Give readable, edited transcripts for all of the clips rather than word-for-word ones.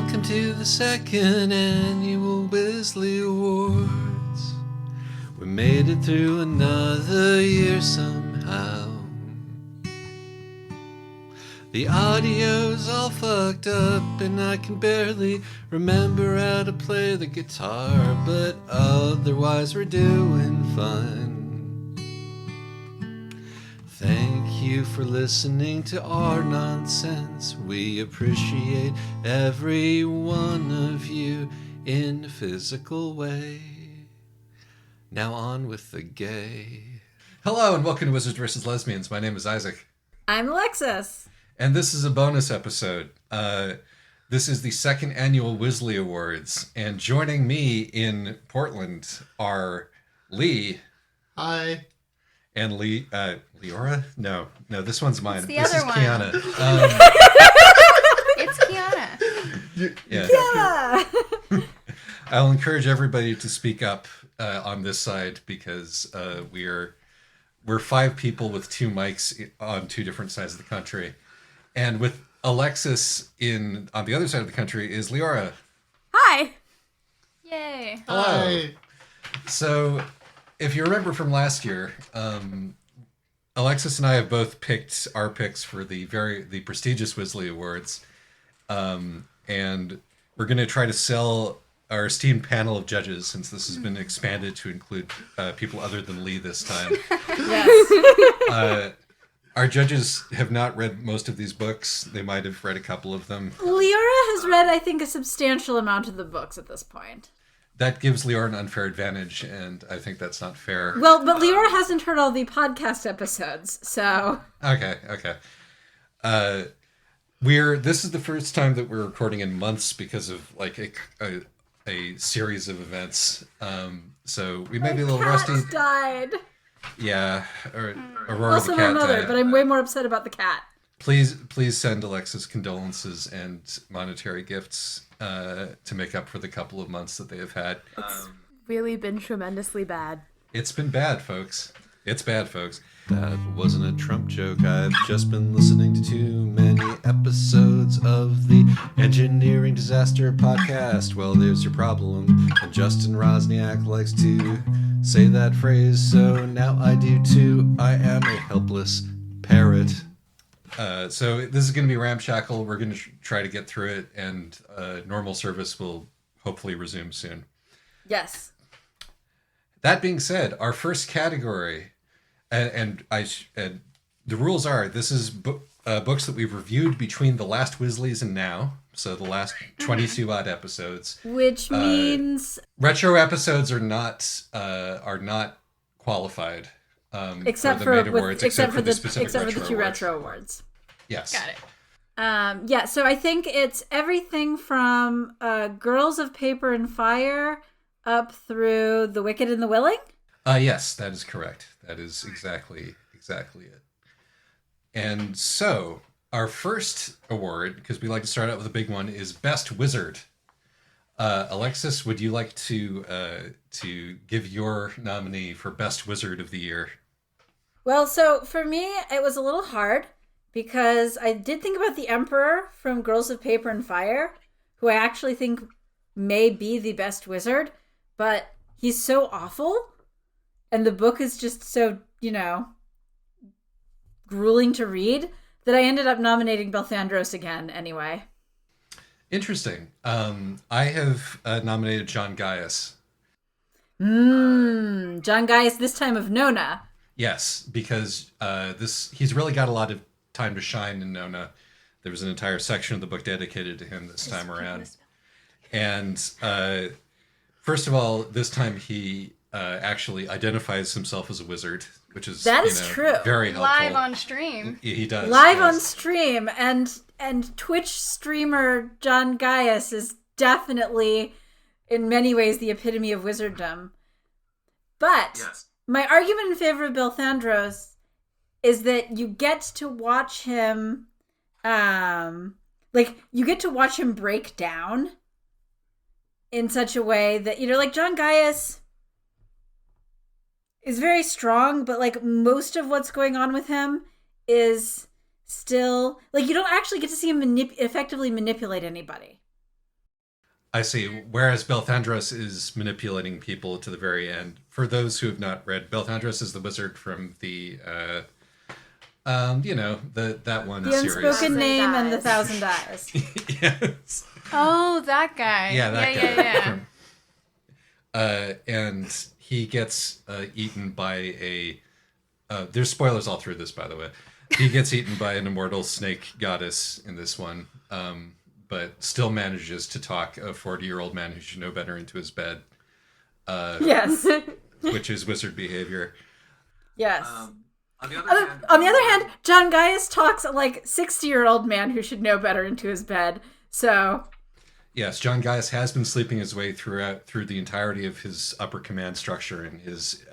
welcome to the second annual Wizzly Awards. We made it through another year somehow. The audio's all fucked up and I can barely remember how to play the guitar, but otherwise we're doing fine. Thank you for listening to our nonsense. We appreciate every one of you in a physical way. Now on with the gay. Hello and welcome to Wizards vs. Lesbians. My name is Isaac. I'm Alexis. And this is a bonus episode. This is the second annual Wizzly Awards. And joining me in Portland are Lee. Hi. And Leora? No, this one's mine. It's the this other is one. Kiana. It's Kiana. Yeah. Yeah. I'll encourage everybody to speak up on this side because we're five people with two mics on two different sides of the country. And with Alexis on the other side of the country is Leora. Hi. Yay. Hello. Hi. So, if you remember from last year, Alexis and I have both picked our picks for the prestigious Wizzly Awards, and we're going to try to sell our esteemed panel of judges, since this has been expanded to include people other than Lee this time. Yes. Our judges have not read most of these books. They might have read a couple of them. Leora has read, I think, a substantial amount of the books at this point. That gives Leora an unfair advantage, and I think that's not fair. Well, but Leora hasn't heard all the podcast episodes, so... Okay. This is the first time that we're recording in months because of like a series of events. So we may be a little rusty. Died. Yeah, or Aurora Also the my cat mother, died. but I'm way more upset about the cat. Please send Alexis condolences and monetary gifts to make up for the couple of months that they have had. Really been tremendously bad. It's been bad, folks. It's bad, folks. That wasn't a Trump joke. I've just been listening to too many episodes of the Engineering Disaster Podcast. Well, there's your problem. And Justin Rosniak likes to say that phrase, so now I do too. I am a helpless parrot. So this is going to be ramshackle. We're going to try to get through it, and normal service will hopefully resume soon. Yes. That being said, our first category, and the rules are: this is books that we've reviewed between the last Wizzlies and now, so the last 22 odd episodes. Which means... retro episodes are not qualified. Except for for the main awards, except for the specific except for the two awards. retro awards. Yes. Got it. Yeah, so I think it's everything from Girls of Paper and Fire up through The Wicked and the Willing. Yes, that is correct. That is exactly it. And so, our first award, because we like to start out with a big one, is Best Wizard. Alexis, would you like to give your nominee for Best Wizard of the Year? Well, so for me, it was a little hard because I did think about the Emperor from Girls of Paper and Fire, who I actually think may be the best wizard, but he's so awful, and the book is just so, grueling to read, that I ended up nominating Belthandros again anyway. Interesting. I have nominated John Gaius. John Gaius, this time of Nona. Yes, because he's really got a lot of time to shine in Nona. There was an entire section of the book dedicated to him this time around. And first of all, this time he actually identifies himself as a wizard, which is true. Very helpful. Live on stream. He does. Live yes. on stream, and Twitch streamer John Gaius is definitely, in many ways, the epitome of wizarddom. But my argument in favor of Belthandros is that you get to watch him, you get to watch him break down in such a way that, John Gaius is very strong, but most of what's going on with him is still, you don't actually get to see him effectively manipulate anybody. I see. Whereas Belthandros is manipulating people to the very end. For those who have not read, Belthandros is the wizard from the, that one The series. Unspoken Name Thousand and the Eyes. Thousand Eyes. Yes. Oh, that guy. Yeah, that guy. Yeah. And he gets eaten by a. There's spoilers all through this, by the way. He gets eaten by an immortal snake goddess in this one, but still manages to talk a 40-year-old man who should know better into his bed, Yes. which is wizard behavior. Yes. On the other hand, On the other hand, John Gaius talks like 60-year-old man who should know better into his bed. So Yes, John Gaius has been sleeping his way through the entirety of his upper command structure in his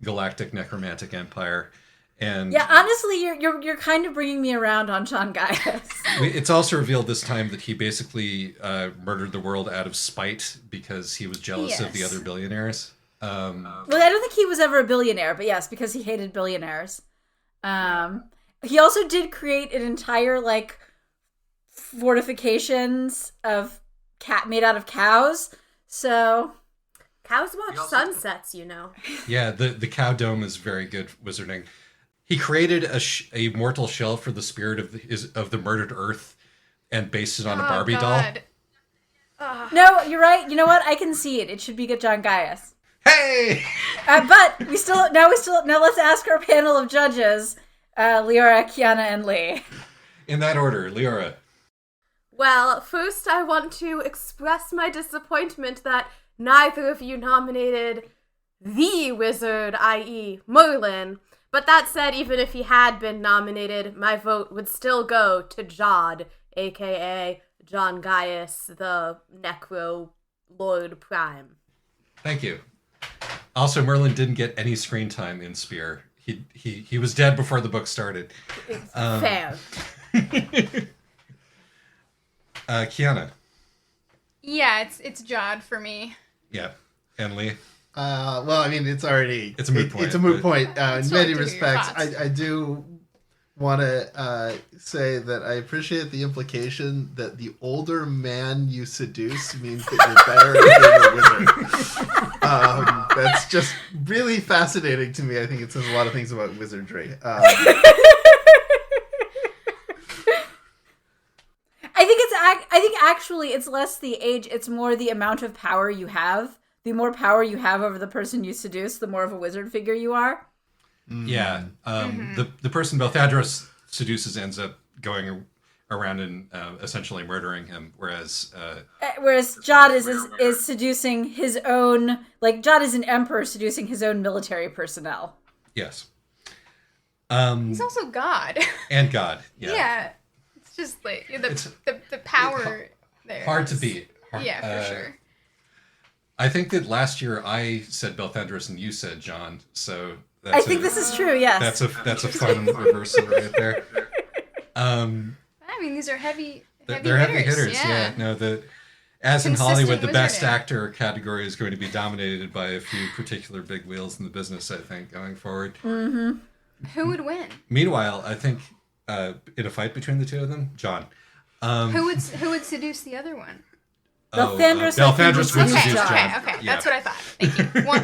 galactic necromantic empire, and yeah, honestly, you're kind of bringing me around on John Gaius. it's also revealed this time that he basically murdered the world out of spite because he was jealous of the Yes. other billionaires. Well, I don't think he was ever a billionaire, but yes, because he hated billionaires. He also did create an entire like fortifications of made out of cows. So Cows watch He also- sunsets, you know. Yeah, the cow dome is very good wizarding. He created a mortal shell for the spirit of the murdered Earth, and based it on a Barbie doll. no, you're right. You know what? I can see it. It should be good John Gaius. Hey! But now let's ask our panel of judges, Leora, Kiana, and Lee. In that order, Leora. Well, first I want to express my disappointment that neither of you nominated the wizard, i.e. Merlin. But that said, even if he had been nominated, my vote would still go to Jod, aka John Gaius, the Necro Lord Prime. Thank you. Also, Merlin didn't get any screen time in Spear. He was dead before the book started. Fair. Kiana. Yeah, it's Jod for me. Yeah. And Lee. Well, I mean, it's already... It's a moot point, It's a moot but- point. In Still many like to hear your respects, thoughts. I do want to say that I appreciate the implication that the older man you seduce means that you're better at being a wizard. That's just really fascinating to me. I think it says a lot of things about wizardry. I think actually it's less the age, it's more the amount of power you have. The more power you have over the person you seduce, the more of a wizard figure you are. Yeah. The person Belthadros seduces ends up going around and essentially murdering him, whereas... Whereas Jod is seducing his own, like Jod is an emperor seducing his own military personnel. yes. He's also God. And God. Yeah. Yeah. It's just like the power there. Hard to is- beat. Yeah, for sure. I think that last year I said Belthandros and you said John, so that's I think this is true, yes. that's a fun reversal right there. I mean, these are heavy They're heavy hitters. Yeah. No, as in Consistent Hollywood, the best wizarding. actor category is going to be dominated by a few particular big wheels in the business, I think, going forward. Mm-hmm. Who would win? Meanwhile, I think in a fight between the two of them, John. Who would seduce the other one? Belthandros Belthandros would seduce seduce John. John. Okay. Yeah. That's what I thought. Thank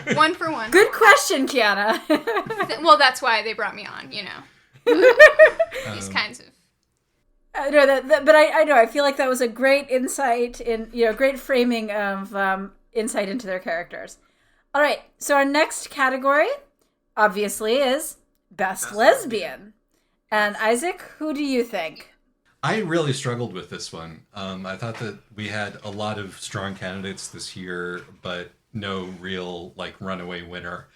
you. One for one. Good question, Kiana. Well, that's why they brought me on. You know, these kinds of. But I know, I feel like that was a great insight great framing of insight into their characters. All right, so our next category, obviously, is Best Lesbian. And Isaac, who do you think? I really struggled with this one. I thought that we had a lot of strong candidates this year, but no real runaway winner.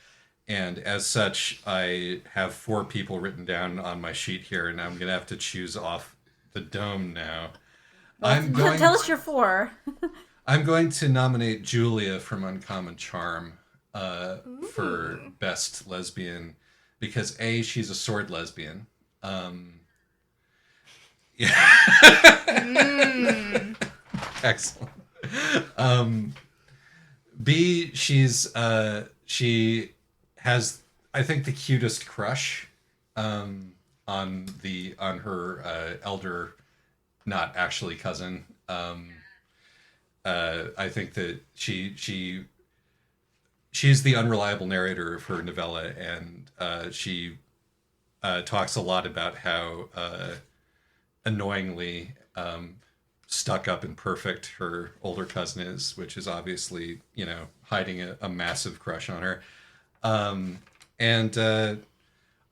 And as such, I have 4 people written down on my sheet here, and I'm gonna have to choose off the dome now. Tell us your 4. I'm going to nominate Julia from Uncommon Charm for Best Lesbian because A, she's a sword lesbian. Yeah. Excellent. B, she has, I think, the cutest crush on her elder, not actually cousin. I think that she's the unreliable narrator of her novella, and she talks a lot about how annoyingly stuck up and perfect her older cousin is, which is obviously, hiding a massive crush on her. And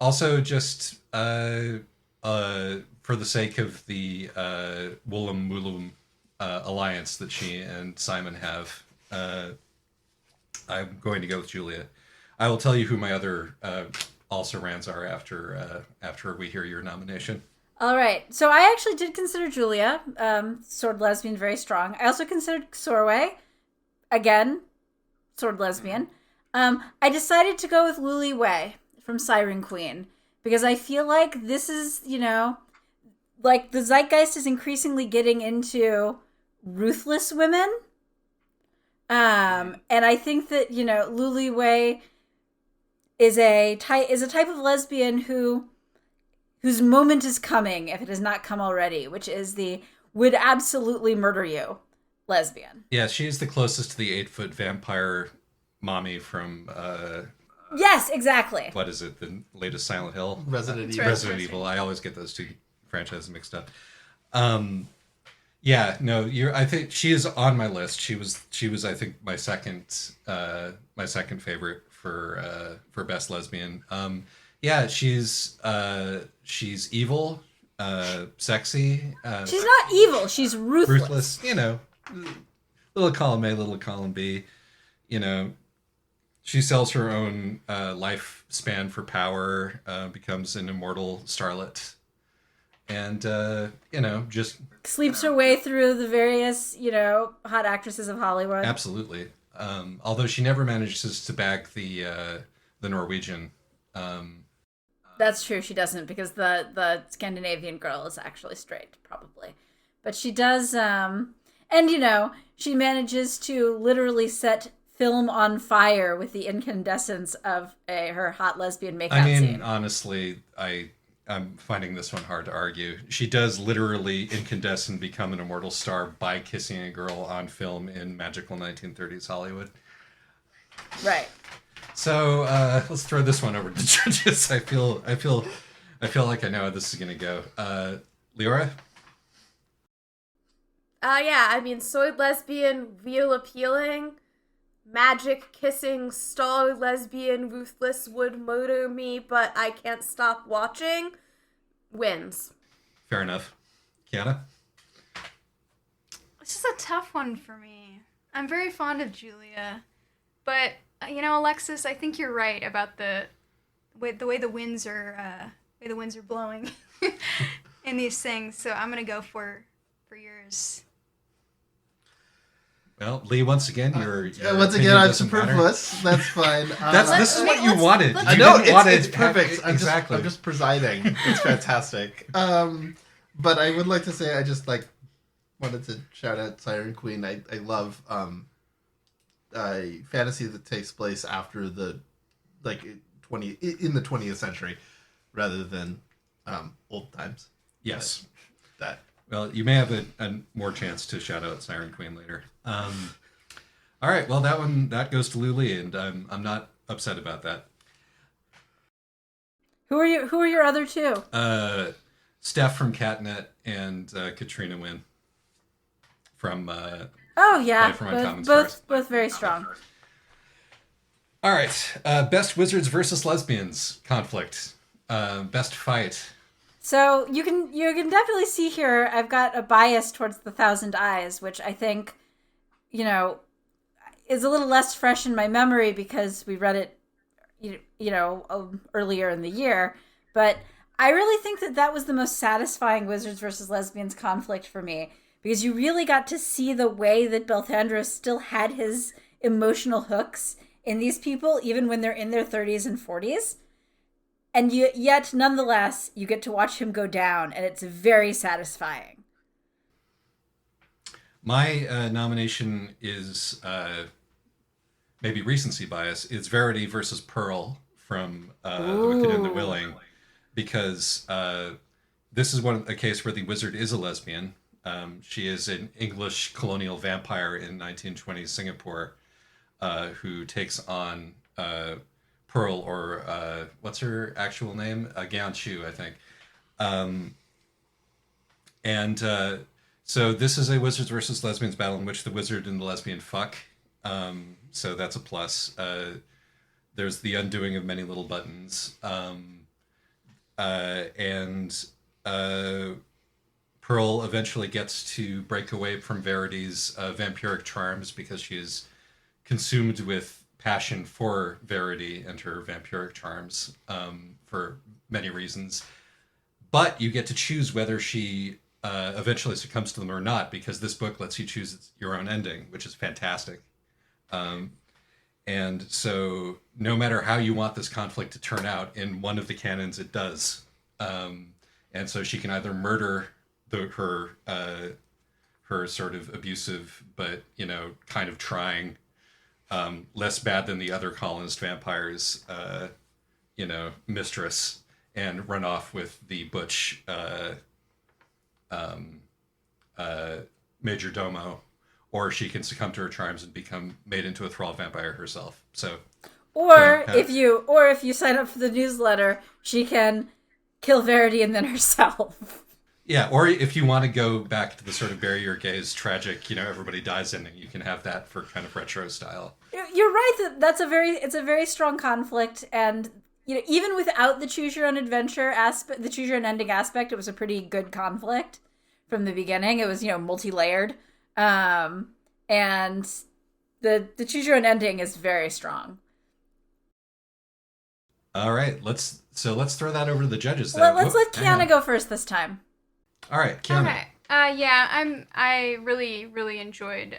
also just for the sake of the Woolum Woolum alliance that she and Simon have, I'm going to go with Julia. I will tell you who my other also rans are after we hear your nomination. All right. So I actually did consider Julia, sword lesbian, very strong. I also considered Sorway, again, sword lesbian. I decided to go with Luli Wei from Siren Queen because I feel like this is, like the zeitgeist is increasingly getting into ruthless women. And I think that, Luli Wei is a type of lesbian whose moment is coming, if it has not come already, which is the would absolutely murder you lesbian. Yeah, she's the closest to the 8-foot vampire mommy from yes, exactly. What is it? The latest Silent Hill? Resident Evil. Resident Evil. I always get those two franchises mixed up. Yeah, no, I think she is on my list. She was I think my second favorite for best lesbian. Yeah, she's evil, sexy. She's not evil. She's ruthless. Ruthless, little column A, little column B. She sells her own lifespan for power, becomes an immortal starlet, and just sleeps her way through the various hot actresses of Hollywood. Absolutely. Although she never manages to bag the Norwegian. That's true. She doesn't, because the Scandinavian girl is actually straight, probably. But she does, and she manages to literally set film on fire with the incandescence of her hot lesbian makeout scene. Honestly, I'm finding this one hard to argue. She does literally incandescent become an immortal star by kissing a girl on film in magical 1930s Hollywood. Right. So let's throw this one over to the judges. I feel like I know how this is gonna go. Leora? Yeah, sword lesbian, real appealing, magic kissing, star lesbian, ruthless, would murder me, but I can't stop watching, wins. Fair enough. Kiana? It's just a tough one for me. I'm very fond of Julia, but Alexis, I think you're right about the way the winds are blowing in these things. So I'm gonna go for yours. Well, Lee, once again, your once again, I'm superfluous. That's fine. This is what you wanted. I know it's perfect. Exactly. I'm just presiding. It's fantastic. But I would like to say I just wanted to shout out Siren Queen. I love fantasy that takes place after the in the 20th century rather than old times. Yes. That. Well, you may have a more chance to shout out Siren Queen later. All right. Well, that goes to Luli, and I'm not upset about that. Who are your other two? Steph from Catnet and Katrina Wynn from both very strong. All right. Best wizards versus lesbians conflict. Best fight. So you can definitely see here I've got a bias towards the Thousand Eyes, which I think, is a little less fresh in my memory because we read it, earlier in the year. But I really think that was the most satisfying wizards versus lesbians conflict for me, because you really got to see the way that Belthandros still had his emotional hooks in these people, even when they're in their 30s and 40s. And yet, nonetheless, you get to watch him go down, and it's very satisfying. My nomination is maybe recency bias. It's Verity versus Pearl from The Wicked and the Willing, because this is a case where the wizard is a lesbian, She is an English colonial vampire in 1920s Singapore who takes on Pearl, or what's her actual name? Gan Chu, I think. So this is a wizards versus lesbians battle in which the wizard and the lesbian fuck. So that's a plus. There's the undoing of many little buttons. Pearl eventually gets to break away from Verity's vampiric charms because she is consumed with passion for Verity and her vampiric charms for many reasons. But you get to choose whether she eventually succumbs to them or not, because this book lets you choose your own ending, which is fantastic. And so no matter how you want this conflict to turn out, in one of the canons it does. And so she can either murder her sort of abusive but kind of trying, less bad than the other colonist vampires mistress, and run off with the butch major domo, or she can succumb to her charms and become made into a thrall vampire herself. So if you sign up for the newsletter, she can kill Verity and then herself. Yeah, or if you want to go back to the sort of bury your gaze tragic, everybody dies ending, you can have that for kind of retro style. You're right that it's a very strong conflict, and even without the choose your own adventure aspect, the choose your own ending aspect, it was a pretty good conflict from the beginning. It was multi-layered, and the choose your own ending is very strong. All right, let's throw that over to the judges then. Let's let Kiana go first this time. All right, Kiana. Okay. I really enjoyed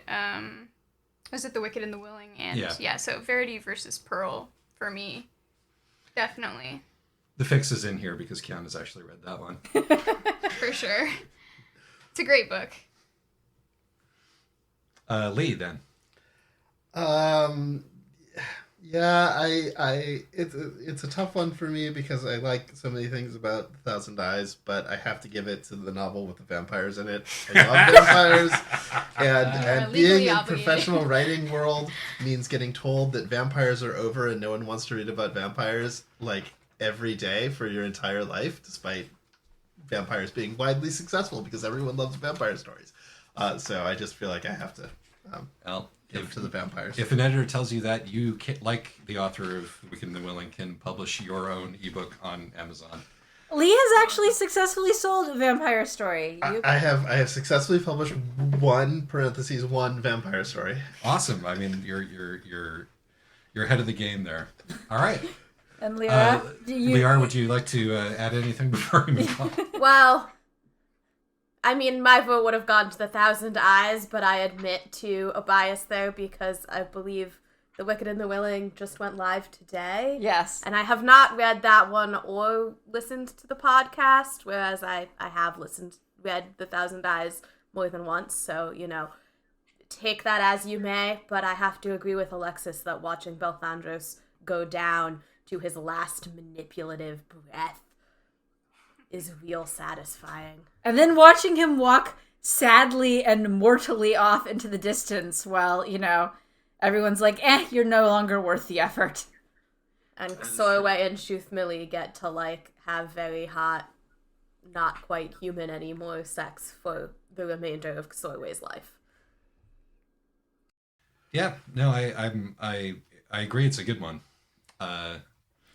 was it The Wicked and the Willing? And so Verity versus Pearl for me. Definitely. The fix is in here because Kiana's actually read that one. For sure. It's a great book. Lee, then. It's a tough one for me because I like so many things about The Thousand Eyes, but I have to give it to the novel with the vampires in it. I love vampires, and being in professional writing world means getting told that vampires are over and no one wants to read about vampires like every day for your entire life, despite vampires being widely successful because everyone loves vampire stories. So I just feel like I have to give to the vampires. If an editor tells you that, you can, like the author of Wicked and the Willing, can publish your own ebook on Amazon. Lee has actually successfully sold a vampire story. I have successfully published one vampire story. Awesome. I mean, you're ahead of the game there. All right. And Liara, Liara, would you like to add anything before we move on? Well, I mean, my vote would have gone to The Thousand Eyes, but I admit to a bias there because I believe The Wicked and the Willing just went live today. Yes. And I have not read that one or listened to the podcast, whereas I have read The Thousand Eyes more than once. So, take that as you may, but I have to agree with Alexis that watching Belthandros go down to his last manipulative breath is real satisfying. And then watching him walk sadly and mortally off into the distance while, everyone's like, you're no longer worth the effort. And Sorway and Shoothmilly get to, have very hot, not quite human anymore sex for the remainder of Sorway's life. Yeah, no, I agree. It's a good one. All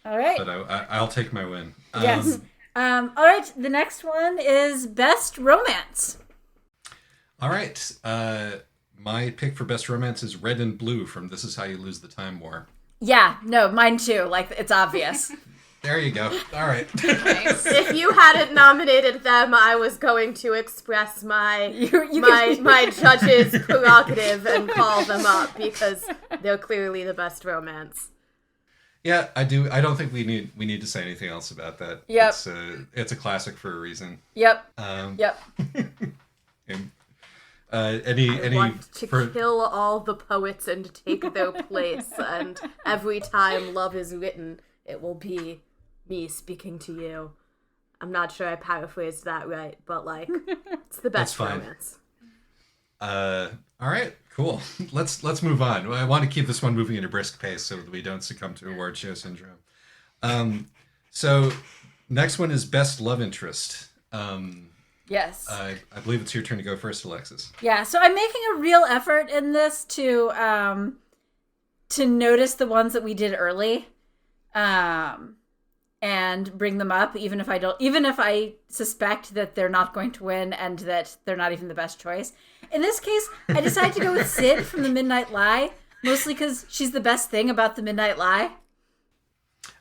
right. But I'll take my win. Yes. All right, the next one is Best Romance. All right. My pick for Best Romance is Red and Blue from This Is How You Lose the Time War. Yeah, no, mine too. It's obvious. There you go. All right. Nice. If you hadn't nominated them, I was going to express my judge's prerogative and call them up because they're clearly the best romance. Yeah, I do. I don't think we need to say anything else about that. Yep. It's a classic for a reason. Yep. Yep. I want to kill all the poets and take their place, and every time love is written, it will be me speaking to you. I'm not sure I paraphrased that right, but like, it's the best romance. All right, cool. Let's move on. I want to keep this one moving at a brisk pace so that we don't succumb to award show syndrome. So next one is best love interest. Yes. I believe it's your turn to go first, Alexis. Yeah, so I'm making a real effort in this to notice the ones that we did early, and bring them up, even if I suspect that they're not going to win and that they're not even the best choice. In this case, I decided to go with Sid from The Midnight Lie, mostly because she's the best thing about The Midnight Lie.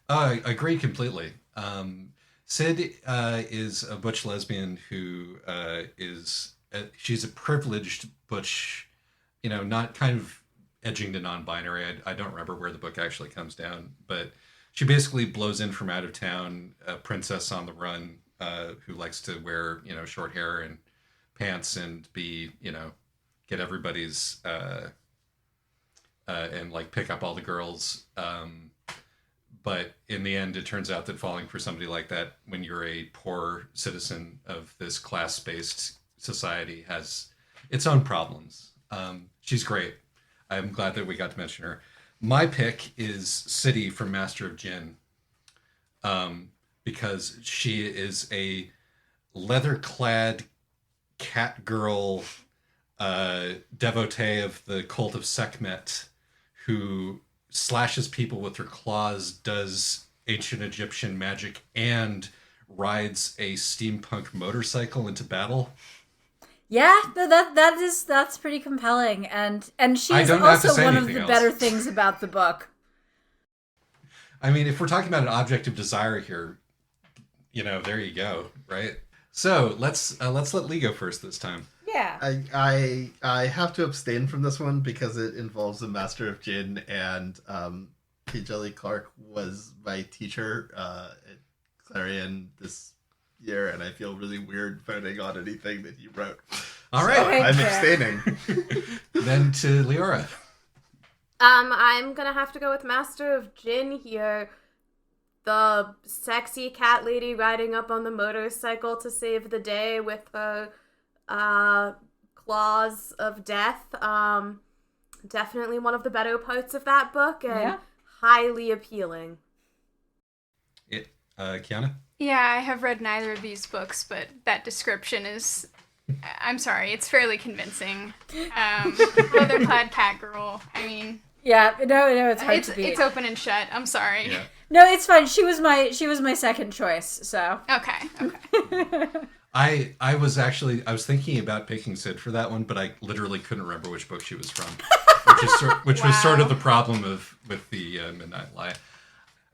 I agree completely. Sid is a butch lesbian who she's a privileged butch, not kind of edging to non-binary. I don't remember where the book actually comes down, but she basically blows in from out of town, a princess on the run, who likes to wear, short hair and pants and be, get everybody's, and like pick up all the girls. But in the end, it turns out that falling for somebody like that when you're a poor citizen of this class-based society has its own problems. She's great. I'm glad that we got to mention her. My pick is City from Master of Jin, because she is a leather-clad cat girl devotee of the cult of Sekhmet who slashes people with her claws, does ancient Egyptian magic, and rides a steampunk motorcycle into battle. Yeah, that's pretty compelling, and she's also one of the better things about the book. I mean, if we're talking about an object of desire here, there you go, right? So let's let Lee go first this time. Yeah. I have to abstain from this one because it involves the Master of Jin, and P. Jelly Clark was my teacher at Clarion this year, and I feel really weird voting on anything that he wrote. All right, so I'm abstaining. Then to Leora. I'm gonna have to go with Master of Jin here. The sexy cat lady riding up on the motorcycle to save the day with her claws of death. Definitely one of the better parts of that book, and highly appealing. Kiana? Yeah, I have read neither of these books, but that description is, I'm sorry, it's fairly convincing. Leather-clad cat girl, I mean... Yeah, no, it's hard to beat. It's open and shut, I'm sorry. Yeah. No, it's fine. She was my second choice, so... Okay. I was thinking about picking Sid for that one, but I literally couldn't remember which book she was from, which was sort of the problem with the Midnight Lie.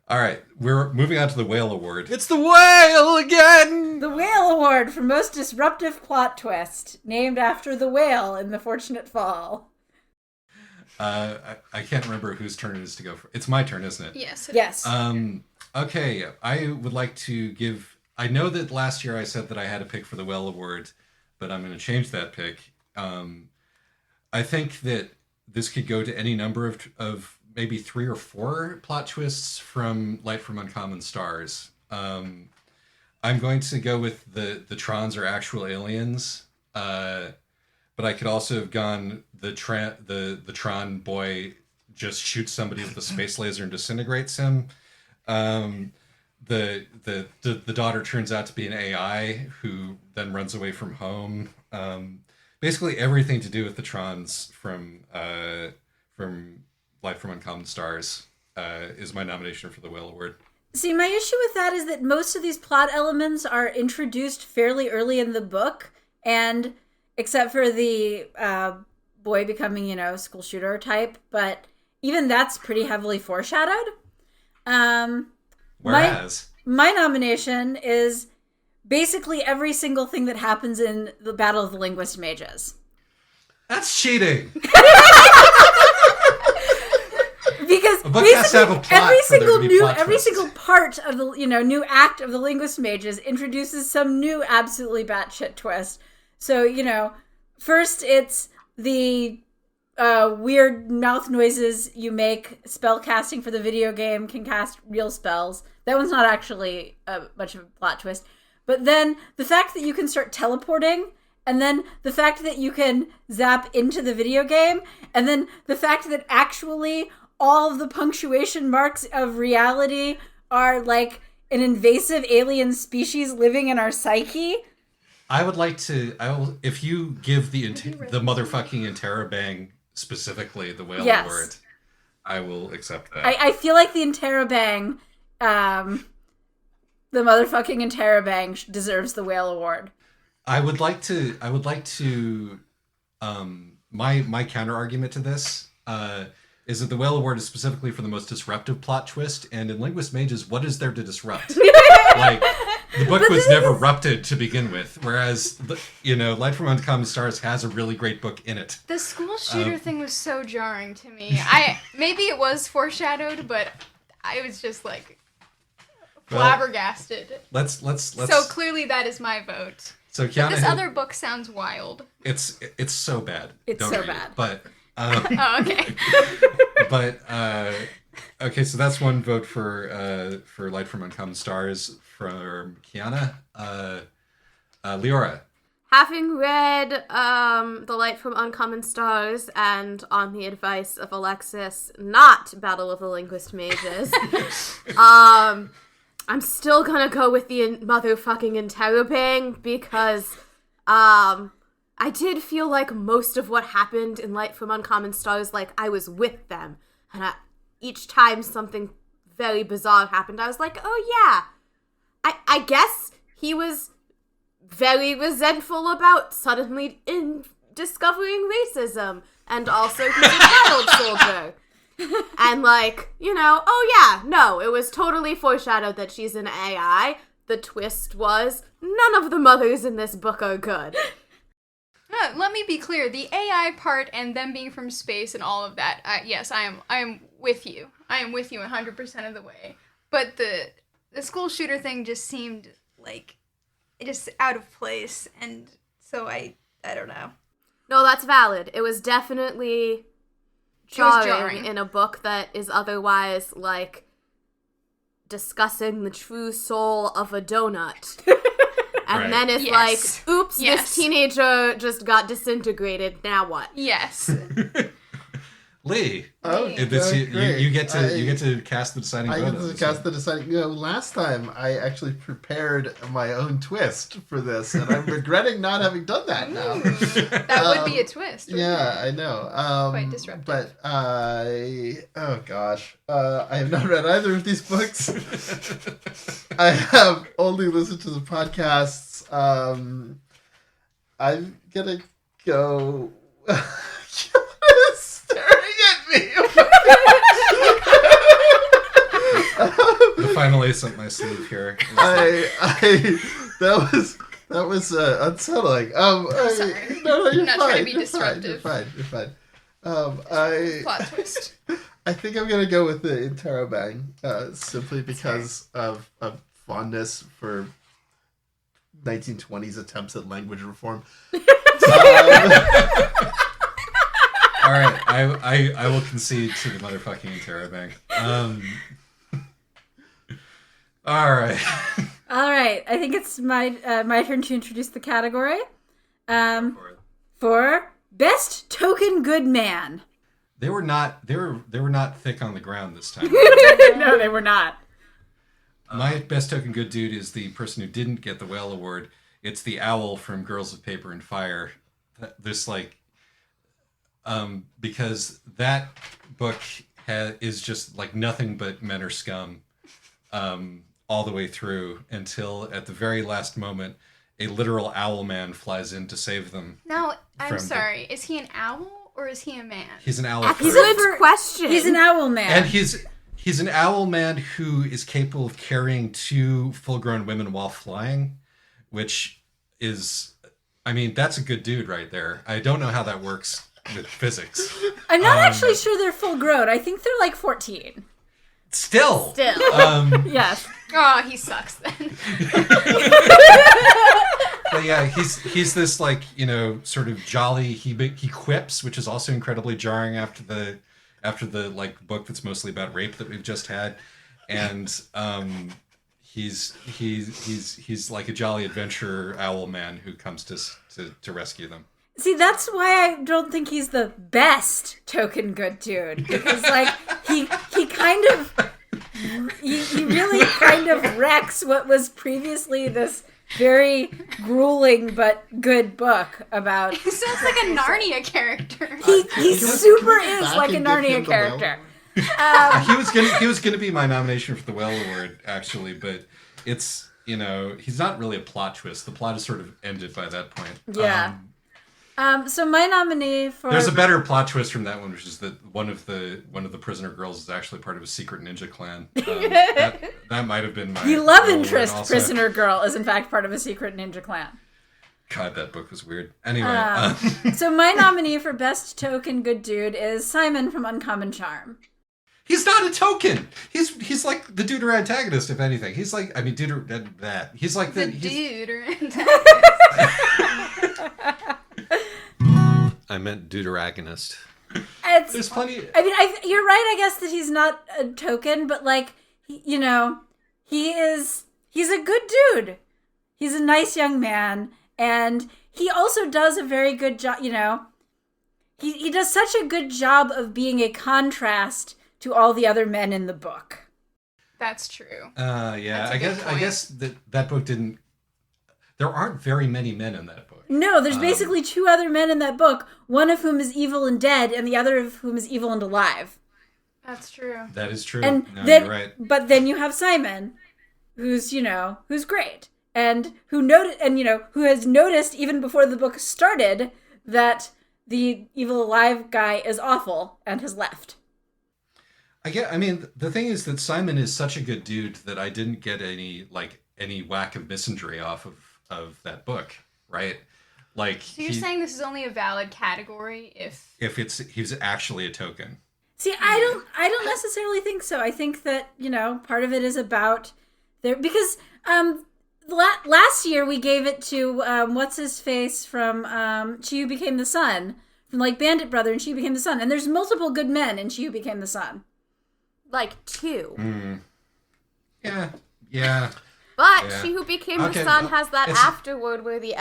All right, we're moving on to the Whale Award. It's the whale again! The Whale Award for Most Disruptive Plot Twist, named after the whale in The Fortunate Fall. I can't remember whose turn it is to go for. It's my turn, isn't it? Yes. Yes. Okay, I would like to give... I know that last year I said that I had a pick for the Whale Award, but I'm going to change that pick. I think that this could go to any number of maybe 3 or 4 plot twists from Light from Uncommon Stars. I'm going to go with the Trons are actual aliens, but I could also have gone the Tron boy just shoots somebody with a space laser and disintegrates him. The daughter turns out to be an AI who then runs away from home. Basically everything to do with the Trons from Light from Uncommon Stars is my nomination for the Whale Award. See, my issue with that is that most of these plot elements are introduced fairly early in the book, and except for the boy becoming, school shooter type, but even that's pretty heavily foreshadowed. Whereas my nomination is basically every single thing that happens in the Battle of the Linguist Mages. That's cheating. Because a book has to have a plot every single part of the new act of the Linguist Mages introduces some new absolutely batshit twist. So first it's the weird mouth noises you make. Spell casting for the video game can cast real spells. That one's not actually much of a plot twist. But then the fact that you can start teleporting, and then the fact that you can zap into the video game, and then the fact that actually all of the punctuation marks of reality are like an invasive alien species living in our psyche. I will, if you give the motherfucking interrobang specifically the whale award, I will accept that. I feel like the interrobang, the motherfucking interrobang deserves the whale award. I would like to my counter argument to this is that the whale award is specifically for the most disruptive plot twist, and in Linguist Mages, what is there to disrupt? Like, the book was never rupted to begin with, whereas, Light from Uncommon Stars has a really great book in it. The school shooter thing was so jarring to me. Maybe it was foreshadowed, but I was just like flabbergasted. Let's. So clearly that is my vote. So Kiana, but this other book sounds wild. It's so bad. It's so bad. But oh, okay. But okay, so that's one vote for Light from Uncommon Stars from Kiana. Leora. Having read The Light from Uncommon Stars and on the advice of Alexis, not Battle of the Linguist Mages, I'm still gonna go with the motherfucking interrobang because I did feel like most of what happened in Light from Uncommon Stars, like I was with them, and each time something very bizarre happened, I was like, oh yeah, I guess he was very resentful about suddenly discovering racism, and also he's a child soldier. And oh yeah, no, it was totally foreshadowed that she's an AI. The twist was none of the mothers in this book are good. Let me be clear, the AI part and them being from space and all of that, yes, I am with you. I am with you 100% of the way. But the school shooter thing just seemed like just out of place, and so I don't know. No, that's valid. It was definitely jarring in a book that is otherwise like discussing the true soul of a donut. And then it's like, oops, this teenager just got disintegrated. Now what? Yes. Lee. Oh, you get to cast the deciding vote. I get to cast the deciding. Last time I actually prepared my own twist for this, and I'm regretting not having done that now. That would be a twist. Yeah, I know. Quite disruptive. But I have not read either of these books. I have only listened to the podcasts. I'm gonna go. The final ace up my sleeve here. That was unsettling. Sorry. No, you're not fine. trying to be disruptive. You're fine. Plot twist. I think I'm gonna go with the interrobang, simply because of fondness for 1920s attempts at language reform. All right, I will concede to the motherfucking interrobang. All right. All right. I think it's my turn to introduce the category. For best token good man. They were not thick on the ground this time. No, they were not. My best token good dude is the person who didn't get the whale award. It's the owl from Girls of Paper and Fire. Because that book is just like nothing but men are scum all the way through until at the very last moment a literal owl man flies in to save them. Now, I'm sorry, is he an owl or is he a man? He's an owl. Excellent question. He's an owl man. And he's an owl man who is capable of carrying 2 full-grown women while flying, which is, I mean, that's a good dude right there. I don't know how that works with physics. I'm not actually sure they're full grown. I think they're like 14. Still. Yes. Oh, he sucks then. But yeah, he's this like, sort of jolly. He quips, which is also incredibly jarring after the like book that's mostly about rape that we've just had, and he's like a jolly adventurer owl man who comes to rescue them. See, that's why I don't think he's the best token good dude, because like he kind of he really kind of wrecks what was previously this very grueling but good book about. He sounds like a Narnia character. He super is like a Narnia character. He was gonna be my nomination for the Well Award, actually, but it's, he's not really a plot twist. The plot is sort of ended by that point. Yeah. So my nominee for there's a better plot twist from that one, which is that one of the prisoner girls is actually part of a secret ninja clan. That might have been my the love interest prisoner girl is in fact part of a secret ninja clan. God, that book was weird. Anyway, so my nominee for best token good dude is Simon from Uncommon Charm. He's not a token. He's like the deuter antagonist, if anything. He's like, that. He's like the deuter antagonist. I meant deuteragonist. There's plenty. I mean, you're right. I guess that he's not a token, but like, he's a good dude. He's a nice young man, and he also does a very good job. He does such a good job of being a contrast to all the other men in the book. That's true. Yeah. I guess that book didn't. There aren't very many men in that book. No, there's basically two other men in that book, one of whom is evil and dead, and the other of whom is evil and alive. That's true. That is true. And you're right. But then you have Simon, who's great, and who has noticed even before the book started that the evil alive guy is awful and has left. The thing is that Simon is such a good dude that I didn't get any whack of misandry off of that book, right? Like, so you're saying this is only a valid category if he's actually a token. See, I don't necessarily think so. I think that, part of it is about because last year we gave it to what's his face from She Who Became the Sun, from like Bandit Brother and She Who Became the Sun, and there's multiple good men in She Who Became the Sun. Like 2. Yeah. But She Who Became the Sun has that afterword where the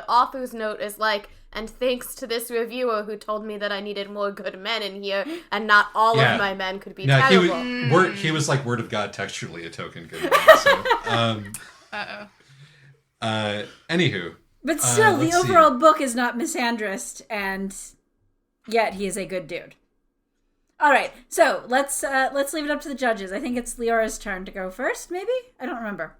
author's note is like, and thanks to this reviewer who told me that I needed more good men in here, and not all of my men could be terrible. He was like word of God textually a token good man. So, anywho. But still, the overall book is not misandrist, and yet he is a good dude. All right, so let's leave it up to the judges. I think it's Leora's turn to go first, maybe? I don't remember.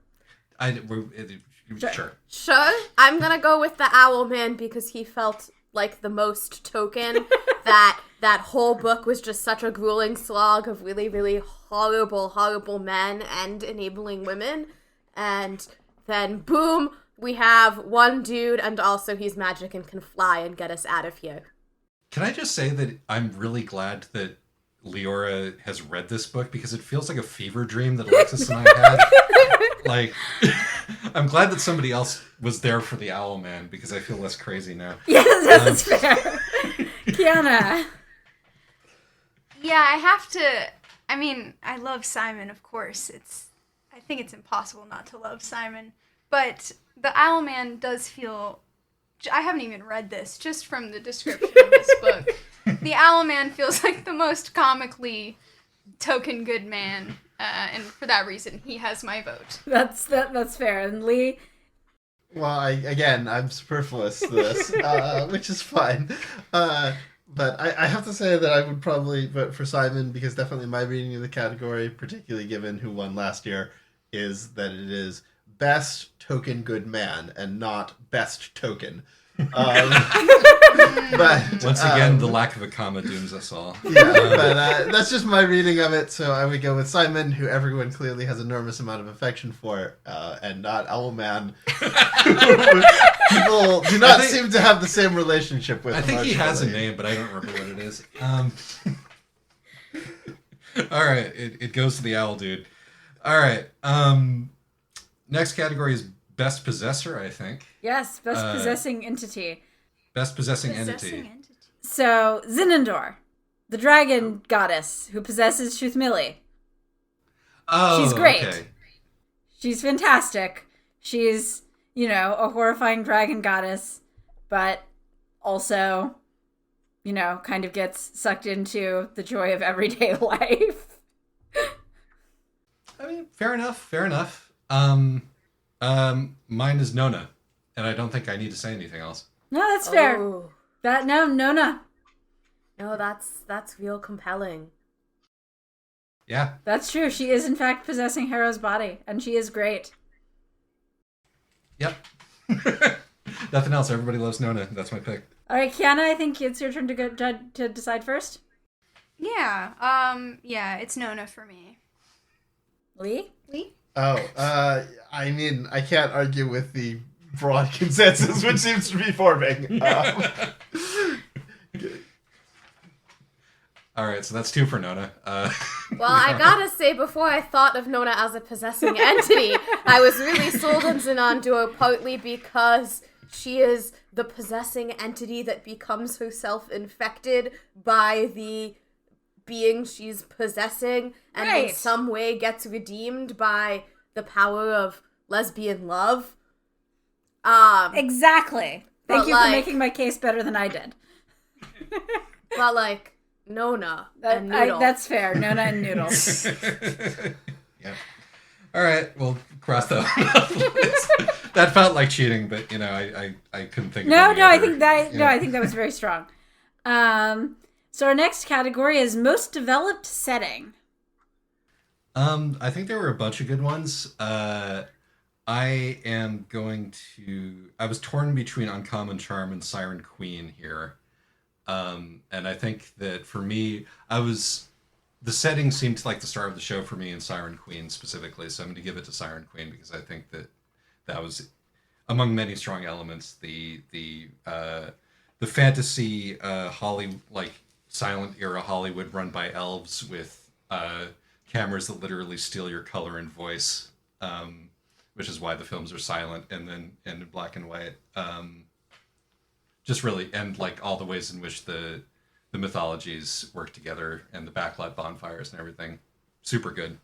Sure. I'm going to go with the Owl Man because he felt like the most token. that whole book was just such a grueling slog of really, really horrible, horrible men and enabling women. And then, boom, we have one dude, and also he's magic and can fly and get us out of here. Can I just say that I'm really glad that Leora has read this book, because it feels like a fever dream that Alexis and I had. Like, I'm glad that somebody else was there for the Owl Man, because I feel less crazy now. Yes, that's fair. Kiana. Yeah, I have to. I mean, I love Simon, of course. I think it's impossible not to love Simon. But the Owl Man does feel. I haven't even read this, just from the description of this book. The Owl Man feels like the most comically token good man, and for that reason, he has my vote. That's fair. And Lee? Well, I'm superfluous to this, which is fine. But I have to say that I would probably vote for Simon, because definitely my reading of the category, particularly given who won last year, is that it is best token good man and not best token. But once again, the lack of a comma dooms us all. Yeah, but that's just my reading of it. So I would go with Simon, who everyone clearly has enormous amount of affection for, and not Owlman. People do not seem to have the same relationship with. I think he has a name, but I don't remember what it is. All right, it goes to the owl dude. All right. Next category is best possessor, I think. Yes, best possessing entity. Best possessing entity. So, Zinandor, the dragon goddess who possesses Truthmilly. Oh, she's great. Okay. She's fantastic. She's, a horrifying dragon goddess, but also, kind of gets sucked into the joy of everyday life. I mean, fair enough. Mine is Nona, and I don't think I need to say anything else. No, that's fair. Nona. No, that's real compelling. Yeah. That's true. She is, in fact, possessing Harrow's body, and she is great. Yep. Nothing else. Everybody loves Nona. That's my pick. All right, Kiana, I think it's your turn to go to decide first. Yeah. It's Nona for me. Lee? Oh, I mean, I can't argue with the broad consensus which seems to be forming. All right, so that's 2 for Nona. Well, I gotta say, before I thought of Nona as a possessing entity, I was really sold on Zenonduo, partly because she is the possessing entity that becomes herself infected by the being she's possessing, and in some way gets redeemed by the power of lesbian love. Exactly. Thank you for making my case better than I did. Well, Nona and Noodle. That's fair. Nona and Noodle. Yeah. All right, we'll cross that one off the list. That felt like cheating, but I couldn't think of any I other, think that I think that was very strong. So our next category is most developed setting. I think there were a bunch of good ones. I was torn between Uncommon Charm and Siren Queen here. And I think that for me, the setting seemed like the star of the show for me in Siren Queen specifically. So I'm going to give it to Siren Queen because I think that was, among many strong elements, the fantasy silent era Hollywood run by elves with cameras that literally steal your color and voice, which is why the films are silent and then in black and white. Just really, and all the ways in which the mythologies work together and the backlit bonfires and everything. Super good.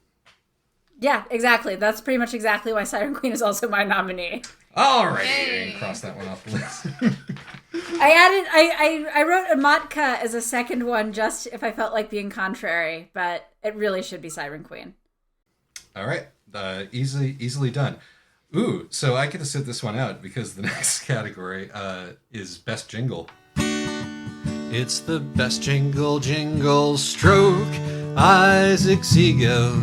Yeah, exactly. That's pretty much exactly why Siren Queen is also my nominee. Alrighty, cross that one off the list. I wrote Amatka as a second one just if I felt like being contrary, but it really should be Siren Queen. All right, easily done. Ooh, so I get to sit this one out because the next category is Best Jingle. It's the best jingle stroke Isaac's ego.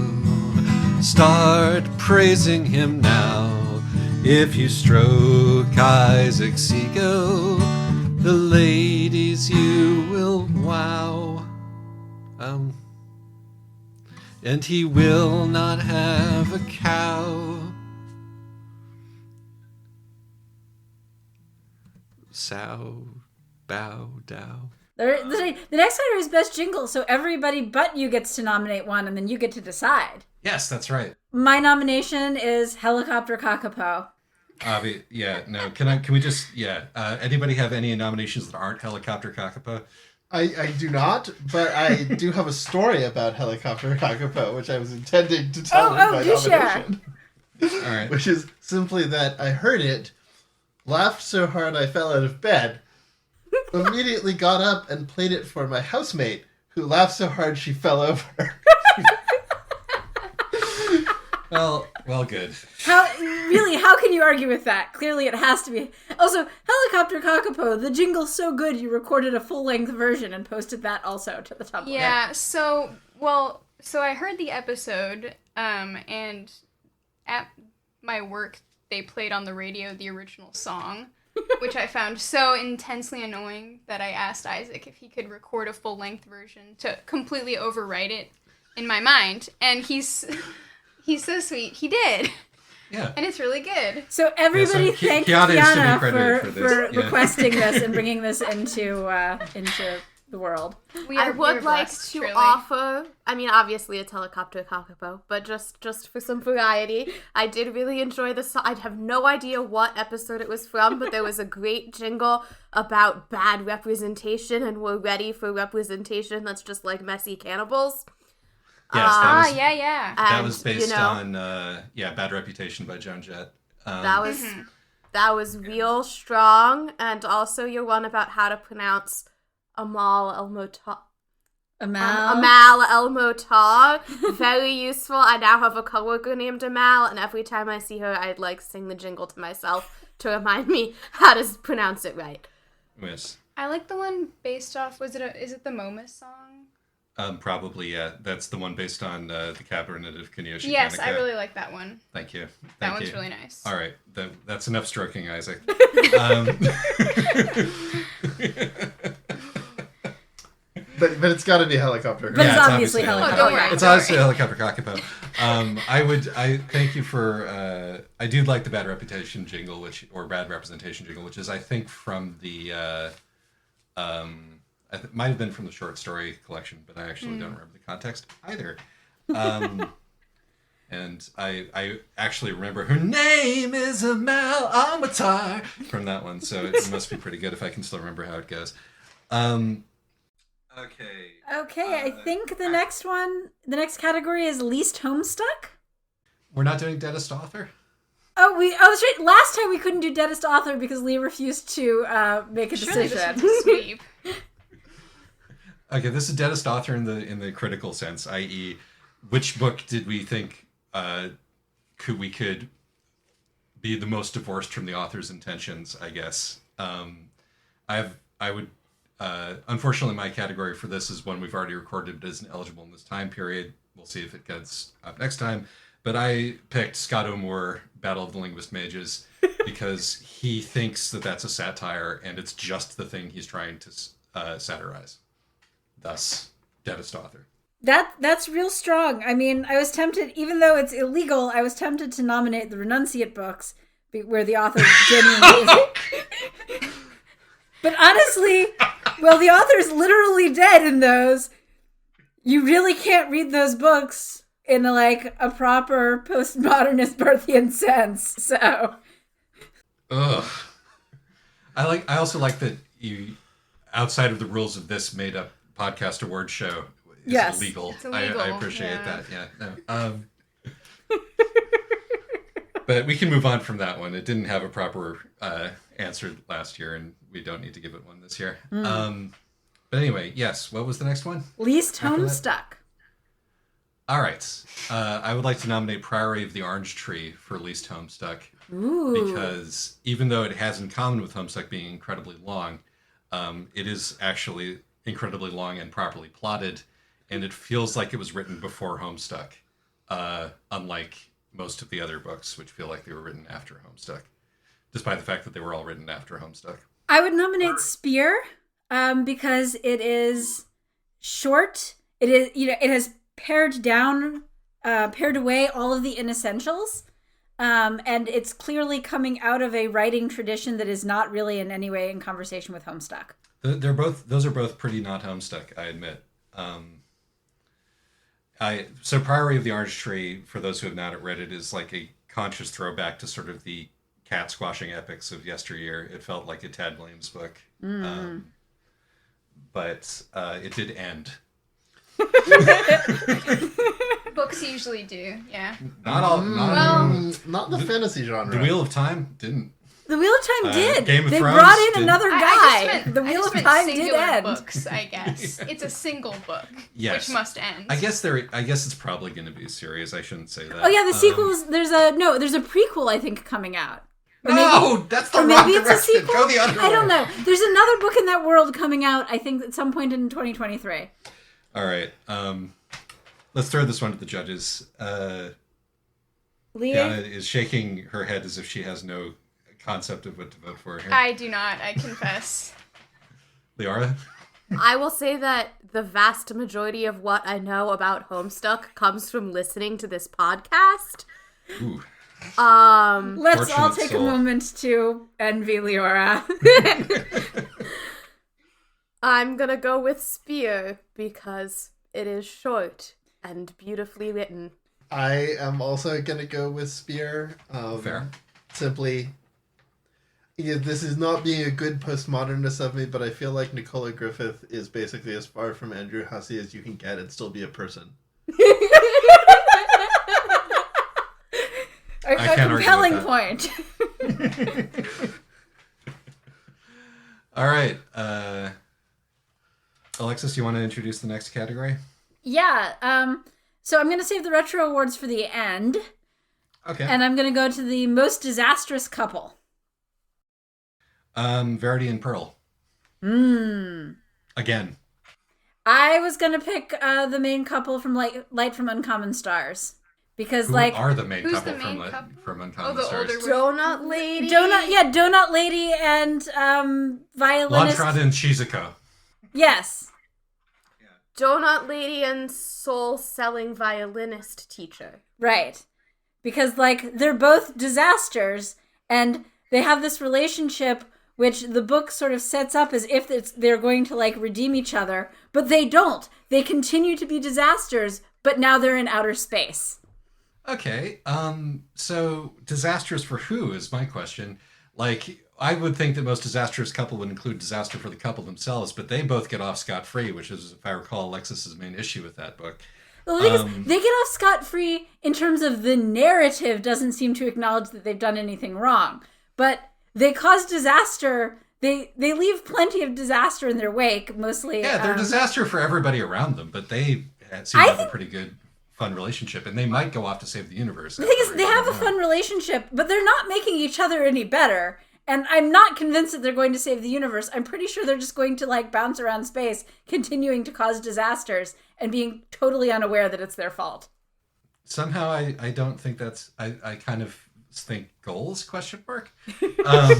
Start praising him now. If you stroke Isaac's ego, the ladies you will wow. And he will not have a cow. Sow, bow, dow. The next category is Best Jingle, so everybody but you gets to nominate one, and then you get to decide. Yes, that's right. My nomination is Helicopter Kakapo. Can we just, anybody have any nominations that aren't Helicopter Kakapo? I do not, but I do have a story about Helicopter Kakapo, which I was intending to tell in my nomination. All right. Which is simply that I heard it, laughed so hard I fell out of bed, immediately got up and played it for my housemate, who laughed so hard she fell over. Well, good. How can you argue with that? Clearly it has to be. Also, Helicopter Kakapo, the jingle's so good you recorded a full-length version and posted that also to the top. Yeah, so I heard the episode, and at my work they played on the radio the original song, which I found so intensely annoying that I asked Isaac if he could record a full-length version to completely overwrite it in my mind, and he's so sweet. He did. Yeah. And it's really good. So everybody thank Kiana for requesting this and bringing this into the world. I would like to offer, I mean, obviously it's Helicopter Kakapo, but just for some variety, I did really enjoy the song. I have no idea what episode it was from, but there was a great jingle about bad representation, and we're ready for representation that's just like messy cannibals. Yes, yeah. that was based you know, on Bad Reputation by Joan Jett. That was real strong, and also your one about how to pronounce Amal El-Motar. Amal El-Motar. Very useful. I now have a coworker named Amal, and every time I see her, I'd like sing the jingle to myself to remind me how to pronounce it right. Yes. I like the one based off. Is it the Momus song? Probably, yeah. That's the one based on the Cabinet of Kenyoshi. Yes, Kaneka. I really like that one. Thank you. That one's really nice. All right, that's enough stroking, Isaac. But it's got to be helicopter. But it's it's obviously helicopter. Oh, don't worry. It's obviously Helicopter Kakapo. I thank you for. I do like the Bad Reputation jingle, or Bad Representation jingle, which is I think from the. Might have been from the short story collection, but I actually don't remember the context either. And I actually remember her name is Amal El-Motar from that one, so it must be pretty good if I can still remember how it goes. Okay. Okay, I think the next category is least homestuck. We're not doing Deadest Author? Oh, that's right. Last time we couldn't do Deadest Author because Lee refused to make a Surely decision. this is a sweep. Okay, this is Deadest Author in the critical sense, i.e., which book did we think could be the most divorced from the author's intentions, I guess. Unfortunately, my category for this is one we've already recorded, but isn't eligible in this time period. We'll see if it gets up next time. But I picked Scott O'Moore, Battle of the Linguist Mages, because he thinks that that's a satire, and it's just the thing he's trying to satirize. Thus, Deadest Author. That's real strong. I mean, I was tempted, even though it's illegal, I was tempted to nominate the Renunciate books, where the author genuinely is. But honestly, well, the author's literally dead in those. You really can't read those books in a proper postmodernist Barthian sense. So, ugh. I also like that you, outside of the rules of this made up podcast award show, is illegal. It's illegal. I appreciate that. Yeah. No. But we can move on from that one. It didn't have a proper answer last year, and we don't need to give it one this year. But anyway, yes. What was the next one? least homestuck. All right. I would like to nominate Priory of the Orange Tree for least homestuck. Ooh. Because even though it has in common with Homestuck being incredibly long, it is actually incredibly long and properly plotted, and it feels like it was written before Homestuck, unlike most of the other books, which feel like they were written after Homestuck, despite the fact that they were all written after Homestuck. I would nominate Spear, because it is short. It is, it has pared away all of the inessentials. And it's clearly coming out of a writing tradition that is not really in any way in conversation with Homestuck. Those are both pretty not Homestuck, I admit. So Priory of the Orange Tree, for those who have not read it, is like a conscious throwback to sort of the cat squashing epics of yesteryear. It felt like a Tad Williams book. But it did end. Books usually do, yeah. Not all. Not the fantasy genre. The Wheel of Time didn't. The Wheel of Time did. Game of they Thrones brought in did. another guy. The Wheel of Time did singular end. books, I guess. It's a single book, Yes. which must end. I guess it's probably going to be a series. I shouldn't say that. Oh yeah, the sequels. There's a prequel I think coming out. That's the or wrong maybe it's a direction. sequel. Go the other way. I don't know. There's another book in that world coming out. I think at some point in 2023. All right. Let's throw this one to the judges. Leah? Fiona is shaking her head as if she has no concept of what to vote for here. I do not, I confess. Leora? I will say that the vast majority of what I know about Homestuck comes from listening to this podcast. Ooh. Let's all Fortunate take soul. a moment to envy Leora. I'm gonna go with Spear because it is short and beautifully written. I am also going to go with Spear. Fair. Simply, this is not being a good postmodernist of me, but I feel like Nicola Griffith is basically as far from Andrew Hussey as you can get and still be a person. A can't argue compelling with point. All right. Alexis, you want to introduce the next category? Yeah. So I'm going to save the retro awards for the end. Okay. And I'm going to go to the most disastrous couple. Verity and Pearl. Again. I was going to pick the main couple from Light from Uncommon Stars. Because, Who are the main who's couple the main from couple? from Uncommon the Stars? older Donut Lady. Donut Lady and violinist. Lantrada and Shizuko. Yes. Donut Lady and soul-selling violinist teacher. Right. Because, like, they're both disasters, and they have this relationship which the book sort of sets up as if they're going to, like, redeem each other, but they don't. They continue to be disasters, but now they're in outer space. Okay. So disastrous for who is my question. Like, I would think that most disastrous couple would include disaster for the couple themselves, but they both get off scot-free, which is, if I recall, Alexis's main issue with that book. Well, the thing is, they get off scot-free in terms of the narrative doesn't seem to acknowledge that they've done anything wrong. But they cause disaster. They leave plenty of disaster in their wake, mostly. Yeah, they're a disaster for everybody around them, but they seem to have a pretty good, fun relationship, and they might go off to save the universe. The thing is, they have a fun relationship, but they're not making each other any better. And I'm not convinced that they're going to save the universe. I'm pretty sure they're just going to, like, bounce around space, continuing to cause disasters and being totally unaware that it's their fault. Somehow I don't think that's... I kind of think goals, question mark? Yes,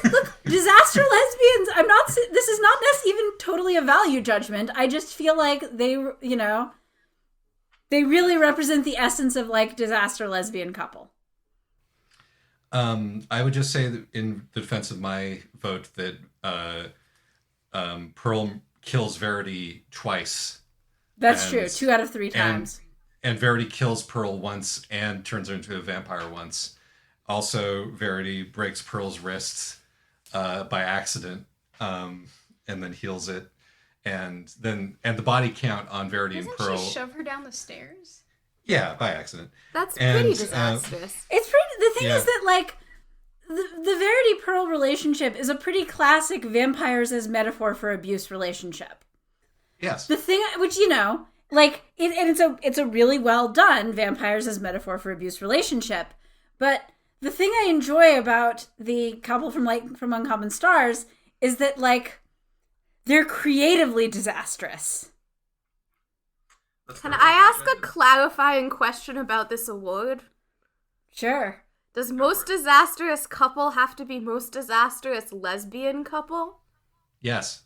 look, disaster lesbians, this is not even totally a value judgment. I just feel like they really represent the essence of, like, disaster lesbian couple. I would just say that in the defense of my vote that Pearl kills Verity twice. That's true. 2 out of 3 times. And Verity kills Pearl once and turns her into a vampire once. Also, Verity breaks Pearl's wrists by accident, and then heals it. And the body count on Verity and Pearl. Doesn't she shove her down the stairs? Yeah, by accident. That's pretty disastrous. The thing is that, like, the Verity Pearl relationship is a pretty classic vampires as metaphor for abuse relationship. Yes. The thing, which, like, it's a really well done vampires as metaphor for abuse relationship. But the thing I enjoy about the couple from Uncommon Stars is that, like, they're creatively disastrous. Can I ask a clarifying question about this award? Sure. Does most disastrous couple have to be most disastrous lesbian couple? Yes.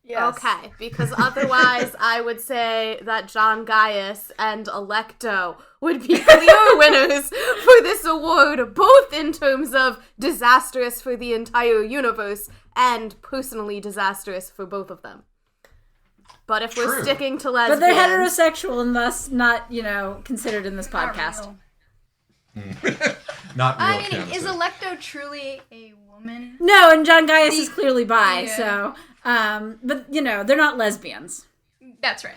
Yes. Okay, because otherwise I would say that John Gaius and Electo would be clear winners for this award, both in terms of disastrous for the entire universe and personally disastrous for both of them. But if we're sticking to lesbians... But they're heterosexual and thus not, considered in this podcast. Not real. I mean, is Electo truly a woman? No, and John Gaius is clearly bi, so... but, they're not lesbians. That's right.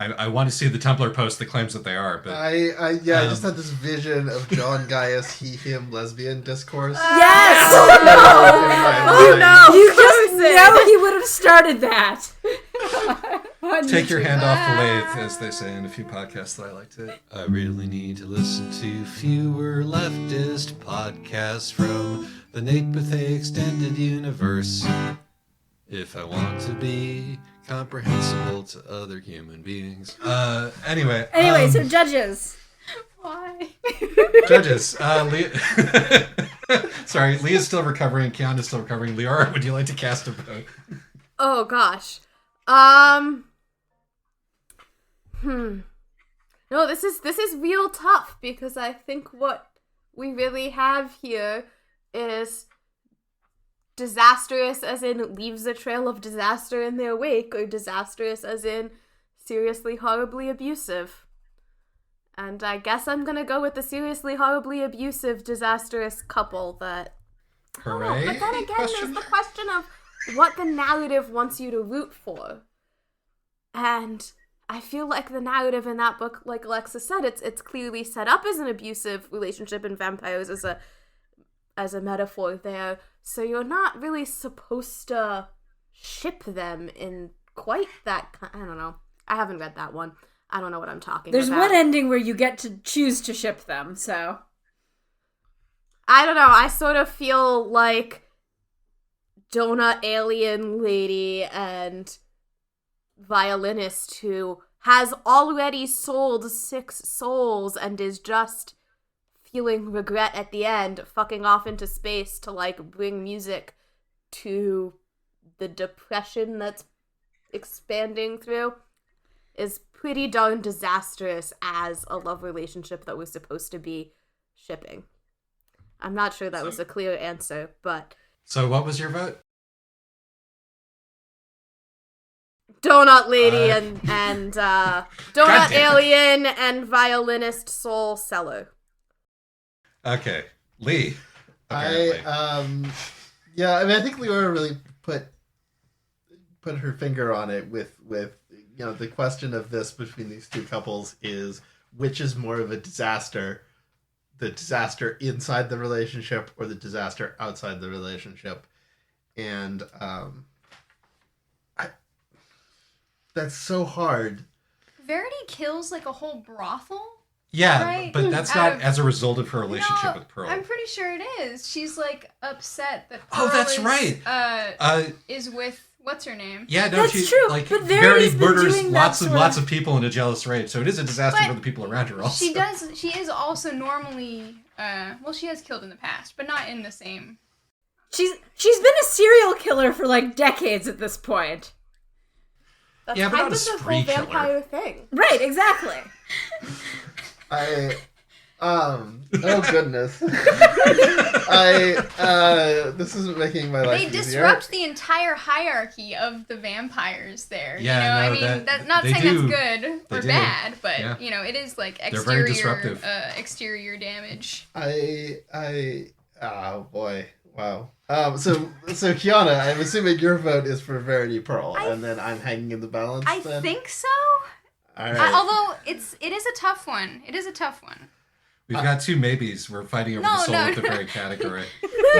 I want to see the Tumblr post that claims that they are, but... I just had this vision of John Gaius, he, him, lesbian discourse. Yes! Oh, no! You just know he would have started that. Take your hand off the lathe, as they say in a few podcasts that I like to... I really need to listen to fewer leftist podcasts from the Nate Bethea Extended Universe if I want to be comprehensible to other human beings. Anyway, so judges. Why? Judges. Sorry, Leah's still recovering. Keanu's still recovering. Liara, would you like to cast a vote? Oh, gosh. No, this is real tough because I think what we really have here is disastrous as in leaves a trail of disaster in their wake, or disastrous as in seriously horribly abusive. And I guess I'm gonna go with the seriously horribly abusive disastrous couple that... Hooray? But then again, there's the question of what the narrative wants you to root for. And I feel like the narrative in that book, like Alexis said, it's clearly set up as an abusive relationship in vampires as a metaphor there. So you're not really supposed to ship them in quite that I don't know. I haven't read that one. I don't know what I'm talking There's about. one ending where you get to choose to ship them, so. I don't know. I sort of feel like donut alien lady and violinist who has already sold 6 souls and is just feeling regret at the end, fucking off into space to, like, bring music to the depression that's expanding through, is pretty darn disastrous as a love relationship that was supposed to be shipping. I'm not sure that was a clear answer, but... So what was your vote? Donut lady and donut alien and violinist soul seller. Okay, Lee. Apparently. I think Leora really put her finger on it with the question of this between these two couples is which is more of a disaster, the disaster inside the relationship or the disaster outside the relationship, and that's so hard. Verity kills like a whole brothel. Yeah, right? but that's not as a result of her relationship with Pearl. I'm pretty sure it is. She's like upset that Oh, Pearl that's right. Is with what's her name? Yeah, no, That's true, like but Verity Verity's been murders doing lots that and sort lots of- of people in a jealous rage. So it is a disaster But for the people around her. Also, She is also normally she has killed in the past, but not in the same. She's been a serial killer for like decades at this point. That's Yeah, but kind not a of the spree whole killer. vampire thing. Right, exactly. Oh goodness. This isn't making my life They easier. disrupt the entire hierarchy of the vampires there. Yeah, you know, no, I mean, that's not they saying do. that's good They or do. bad, but Yeah. you know, it is like They're very disruptive. exterior damage. Oh boy. Wow. So Kiana, I'm assuming your vote is for Verity Pearl, and then I'm hanging in the balance. I then? think so. All right. Although it is a tough one. It is a tough one. we've got 2 maybes. We're fighting over the soul of the very category.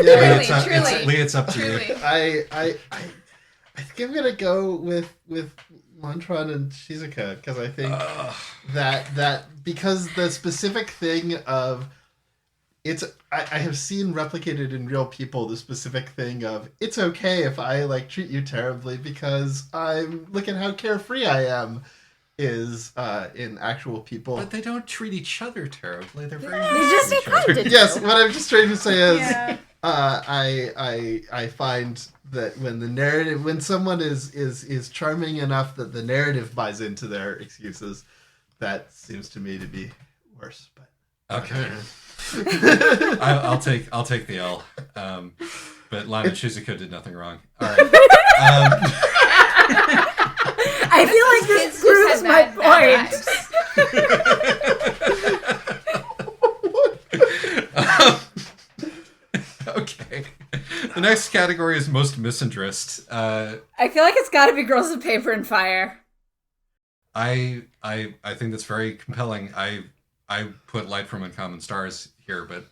Yeah, Truly. It's up to you. Truly. I think I'm gonna go with Montron and Shizuka because I think that because the specific thing of I have seen replicated in real people the specific thing of it's okay if I like treat you terribly because look at how carefree I am is in actual people. But they don't treat each other terribly. They're very They nice just to each other. kind of Yes, what I'm just trying to say is Yeah. I find that when someone is charming enough that the narrative buys into their excuses, that seems to me to be worse. But Okay. I'll take the L. But Lana Shizuko did nothing wrong. All right. I feel like this proves my point. Okay. The next category is most misandrist. I feel like it's got to be Girls of Paper and Fire. I think that's very compelling. I put Light from Uncommon Stars here, but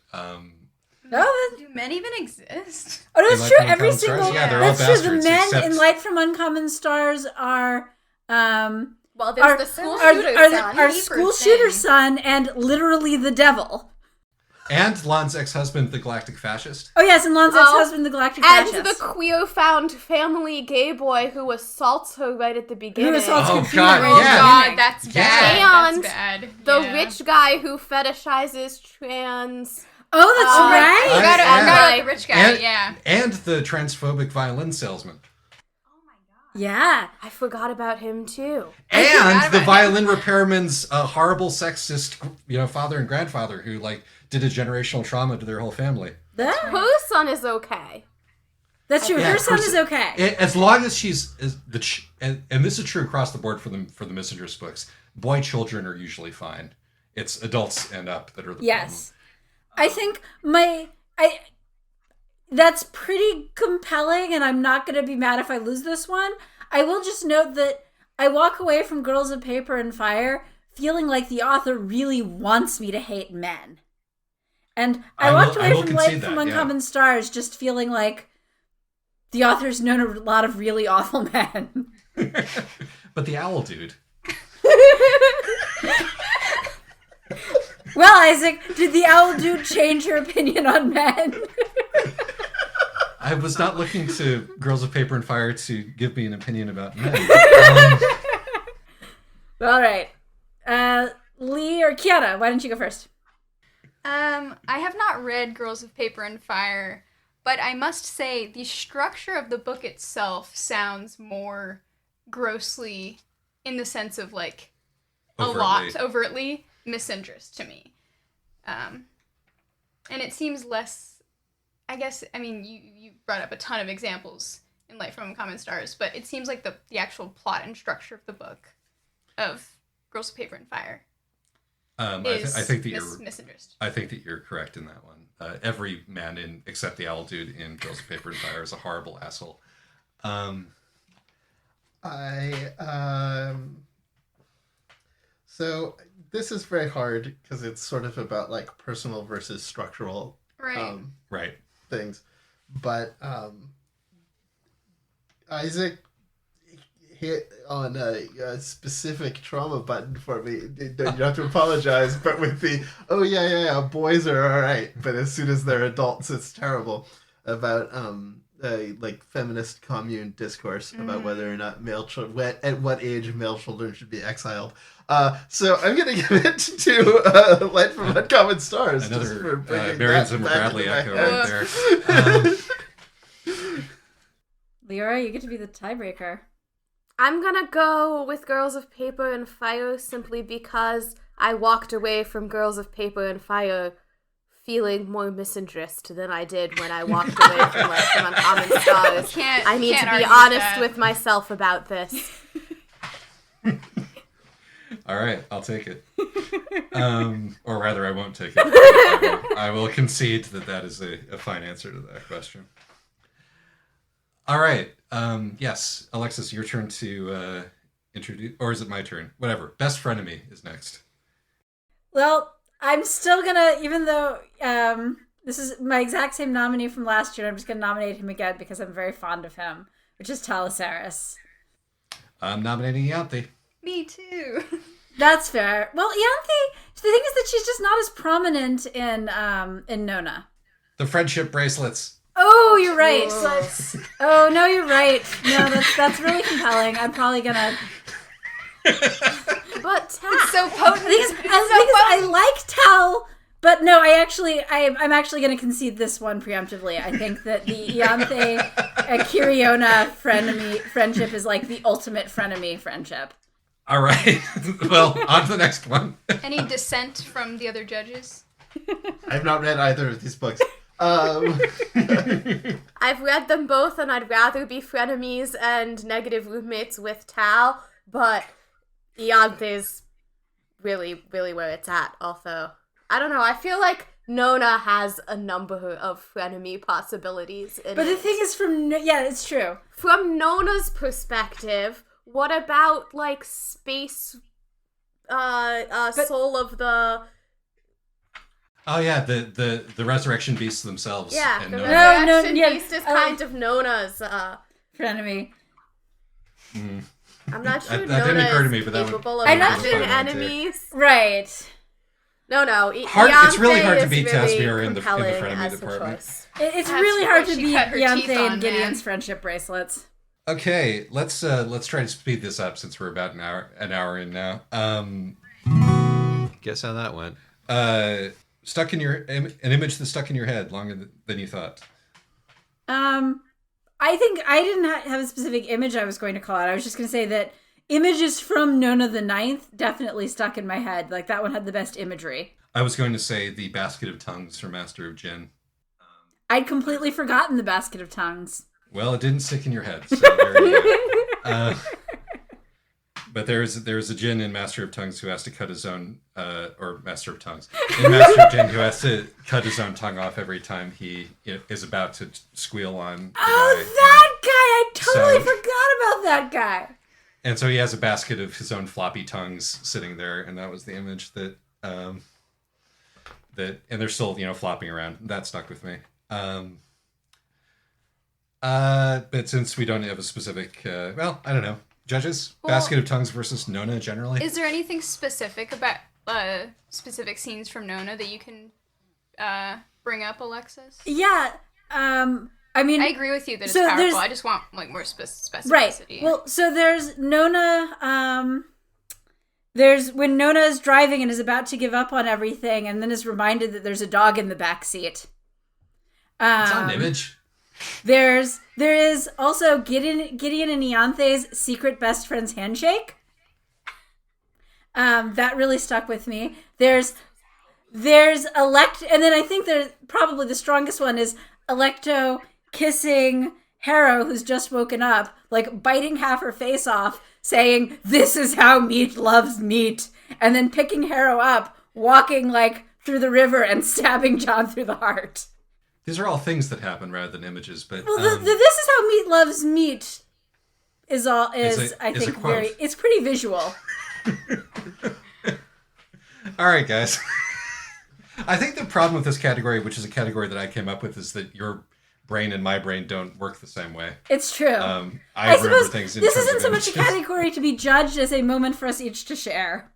Do men even exist? Oh, In that's Light true. from Every Uncommon Stars? single Yeah, they're all that's true. The bastards, men except- in Light from Uncommon Stars are Well, there's the school shooter son. our school shooter son and literally the devil. and Lon's ex-husband, the Galactic Fascist. Oh yes, and Lon's ex-husband, the Galactic Fascist. And the queer found family gay boy who assaults her right at the beginning. Who assaults Oh, Katrina God, right at the yeah. God, beginning. that's Yeah. bad. And That's bad. The Yeah. rich guy who fetishizes trans. Oh, that's right. I forgot Yeah. about the rich guy. And, Yeah. and the transphobic violin salesman. Yeah. I forgot about him too. And forgot the about violin repairman's horrible sexist, father and grandfather who did a generational trauma to their whole family. Her son is okay. That's true. Yeah, Her son her is son- okay. As long as and this is true across the board for the misandrist books. Boy children are usually fine. It's adults and up that are the Yes. I think that's pretty compelling, and I'm not going to be mad if I lose this one. I will just note that I walk away from Girls of Paper and Fire feeling like the author really wants me to hate men. And I walked away from Light from Uncommon Stars just feeling like the author's known a lot of really awful men. But the owl dude. Well, Isaac, did the owl dude change your opinion on men? I was not looking to Girls of Paper and Fire to give me an opinion about men. All right. Lee or Kiana, why don't you go first? I have not read Girls of Paper and Fire, but I must say the structure of the book itself sounds more grossly, in the sense of like overtly misinterest to me. And it seems less, I guess, I mean, you brought up a ton of examples in Light from Uncommon Stars, but it seems like the actual plot and structure of the book of Girls of Paper and Fire I think that misinterest. I think that you're correct in that one. Every man except the owl dude in Girls of Paper and Fire is a horrible asshole. So this is very hard because it's sort of about like personal versus structural right things. But Isaac hit on a specific trauma button for me. You don't have to apologize, but with the, boys are all right, but as soon as they're adults, it's terrible. About like feminist commune discourse about whether or not at what age male children should be exiled. So I'm going to give it to Light from Uncommon Stars. Another Marion Zimmer Bradley echo right there. Lyra, you get to be the tiebreaker. I'm gonna go with Girls of Paper and Fire simply because I walked away from Girls of Paper and Fire feeling more misinterest than I did when I walked away from Light from Uncommon Stars. I need to be honest with myself about this. All right, I'll take it. Or rather, I won't take it. I will concede that is a fine answer to that question. All right. Yes, Alexis, your turn to introduce, or is it my turn? Whatever. Best Frenemy is next. Well, I'm still gonna, even though this is my exact same nominee from last year, I'm just gonna nominate him again because I'm very fond of him, which is Talasaris. I'm nominating Ianthe. Me too. That's fair. Well, Ianthe, the thing is that she's just not as prominent in Nona. The friendship bracelets. Oh, you're right. Oh, no, you're right. No, that's really compelling. I'm probably gonna. But Tal. It's so potent. I like Tal, but no, I'm actually gonna concede this one preemptively. I think that the Ianthe Kiriona friendship is like the ultimate frenemy friendship. All right. Well, on to the next one. Any dissent from the other judges? I've not read either of these books. I've read them both, and I'd rather be frenemies and negative roommates with Tal, but Ianthe's really, really where it's at, although, I don't know, I feel like Nona has a number of frenemy possibilities in But the it. thing is it's true. From Nona's perspective, what about, like, space, soul of the... Oh yeah, the resurrection beasts themselves. Yeah, and the Nona. resurrection beast is kind of Nona's, frenemy. I'm not sure that Nona didn't occur to is me, but that capable of I'm not matching sure- enemies. Right. No. It's really hard to beat really Tasmir in the compelling frenemy as a department. choice. It's That's really hard what to she beat cut her teeth Ianthe on, and Gideon's man. friendship bracelets. Okay, let's try to speed this up since we're about an hour in now. Guess how that went. An image that stuck in your head longer than you thought. I think I didn't have a specific image I was going to call out. I was just going to say that images from Nona the Ninth definitely stuck in my head. Like, that one had the best imagery. I was going to say the Basket of Tongues from Master of Jin. I'd completely forgotten the Basket of Tongues. Well, it didn't stick in your head, so there you go. But there's a Jin in Master of Tongues who has to cut his own, or Master of Tongues, in Master of Jin who has to cut his own tongue off every time he is about to squeal on the guy. That guy! I totally forgot about that guy. And so he has a basket of his own floppy tongues sitting there, and that was the image that and they're still, flopping around. That stuck with me. But since we don't have a specific, I don't know. Judges, basket of tongues versus Nona generally. Is there anything specific about specific scenes from Nona that you can bring up, Alexis? Yeah. I mean, I agree with you that it's so powerful. I just want more specificity. Right. Well, so there's Nona. There's when Nona is driving and is about to give up on everything, and then is reminded that there's a dog in the back seat. It's on image. There is also Gideon and Ianthe's secret best friend's handshake. That really stuck with me. There's Elect, and then I think there's probably the strongest one is Electo kissing Harrow, who's just woken up, like biting half her face off, saying, "This is how meat loves meat," and then picking Harrow up, walking like through the river and stabbing John through the heart. These are all things that happen rather than images, but well, "This is how meat loves meat" is it's pretty visual. All right, guys. I think the problem with this category, which is a category that I came up with, is that your brain and my brain don't work the same way. It's true. I remember things in this terms isn't of so much a images. category to be judged as a moment for us each to share.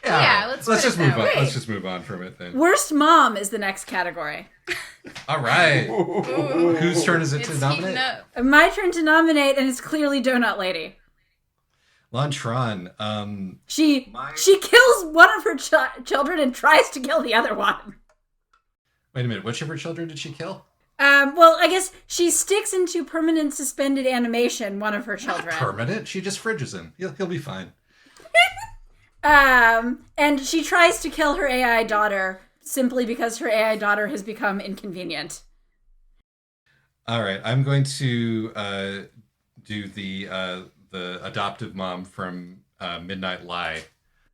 Yeah, let's just move on. way. Let's just move on from it then. Worst mom is the next category. All right. Whose turn is it to It's nominate? heating up. My turn to nominate, and it's clearly Donut Lady. Lantron. She kills one of her children and tries to kill the other one. Wait a minute. Which of her children did she kill? Well, I guess she sticks into permanent suspended animation one of her children. Not permanent. She just fridges him. He'll be fine. And she tries to kill her AI daughter simply because her AI daughter has become inconvenient. All right. I'm going to do the adoptive mom from Midnight Lie,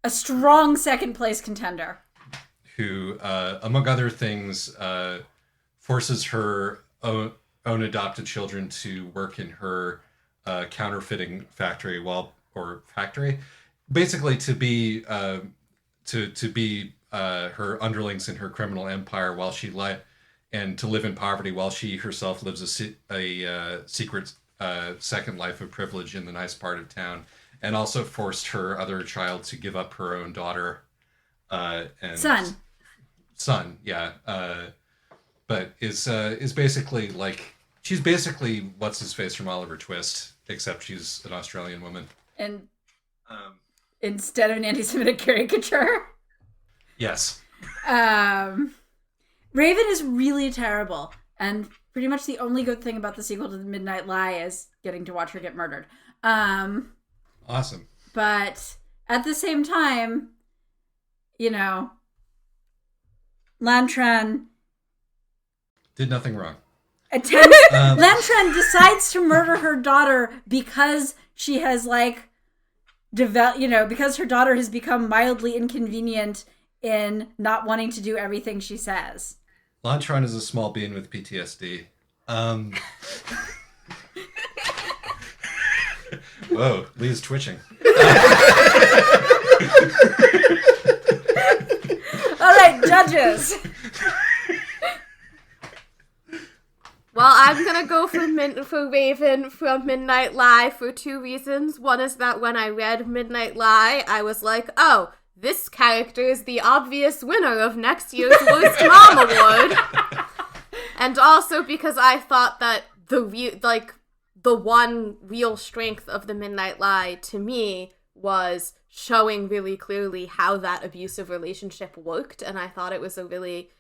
A strong second place contender. who, among other things, forces her own adopted children to work in her counterfeiting factory basically to be her underlings in her criminal empire while she and to live in poverty while she herself lives a secret second life of privilege in the nice part of town, and also forced her other child to give up her own daughter and son, yeah. But is basically like she's basically what's his face from Oliver Twist, except she's an Australian woman. And instead of an anti-Semitic caricature. Yes. Raven is really terrible, and pretty much the only good thing about the sequel to The Midnight Lie is getting to watch her get murdered. Awesome. But at the same time, Lantran Did nothing wrong. Lantran decides to murder her daughter because she has because her daughter has become mildly inconvenient in not wanting to do everything she says. Lantron is a small being with PTSD. Whoa, Lee's twitching. All right, judges. Well, I'm gonna go for Raven from Midnight Lie for two reasons. One is that when I read Midnight Lie, I was like, oh, this character is the obvious winner of next year's Worst Mom Award. And also because I thought that the one real strength of the Midnight Lie to me was showing really clearly how that abusive relationship worked, and I thought it was a really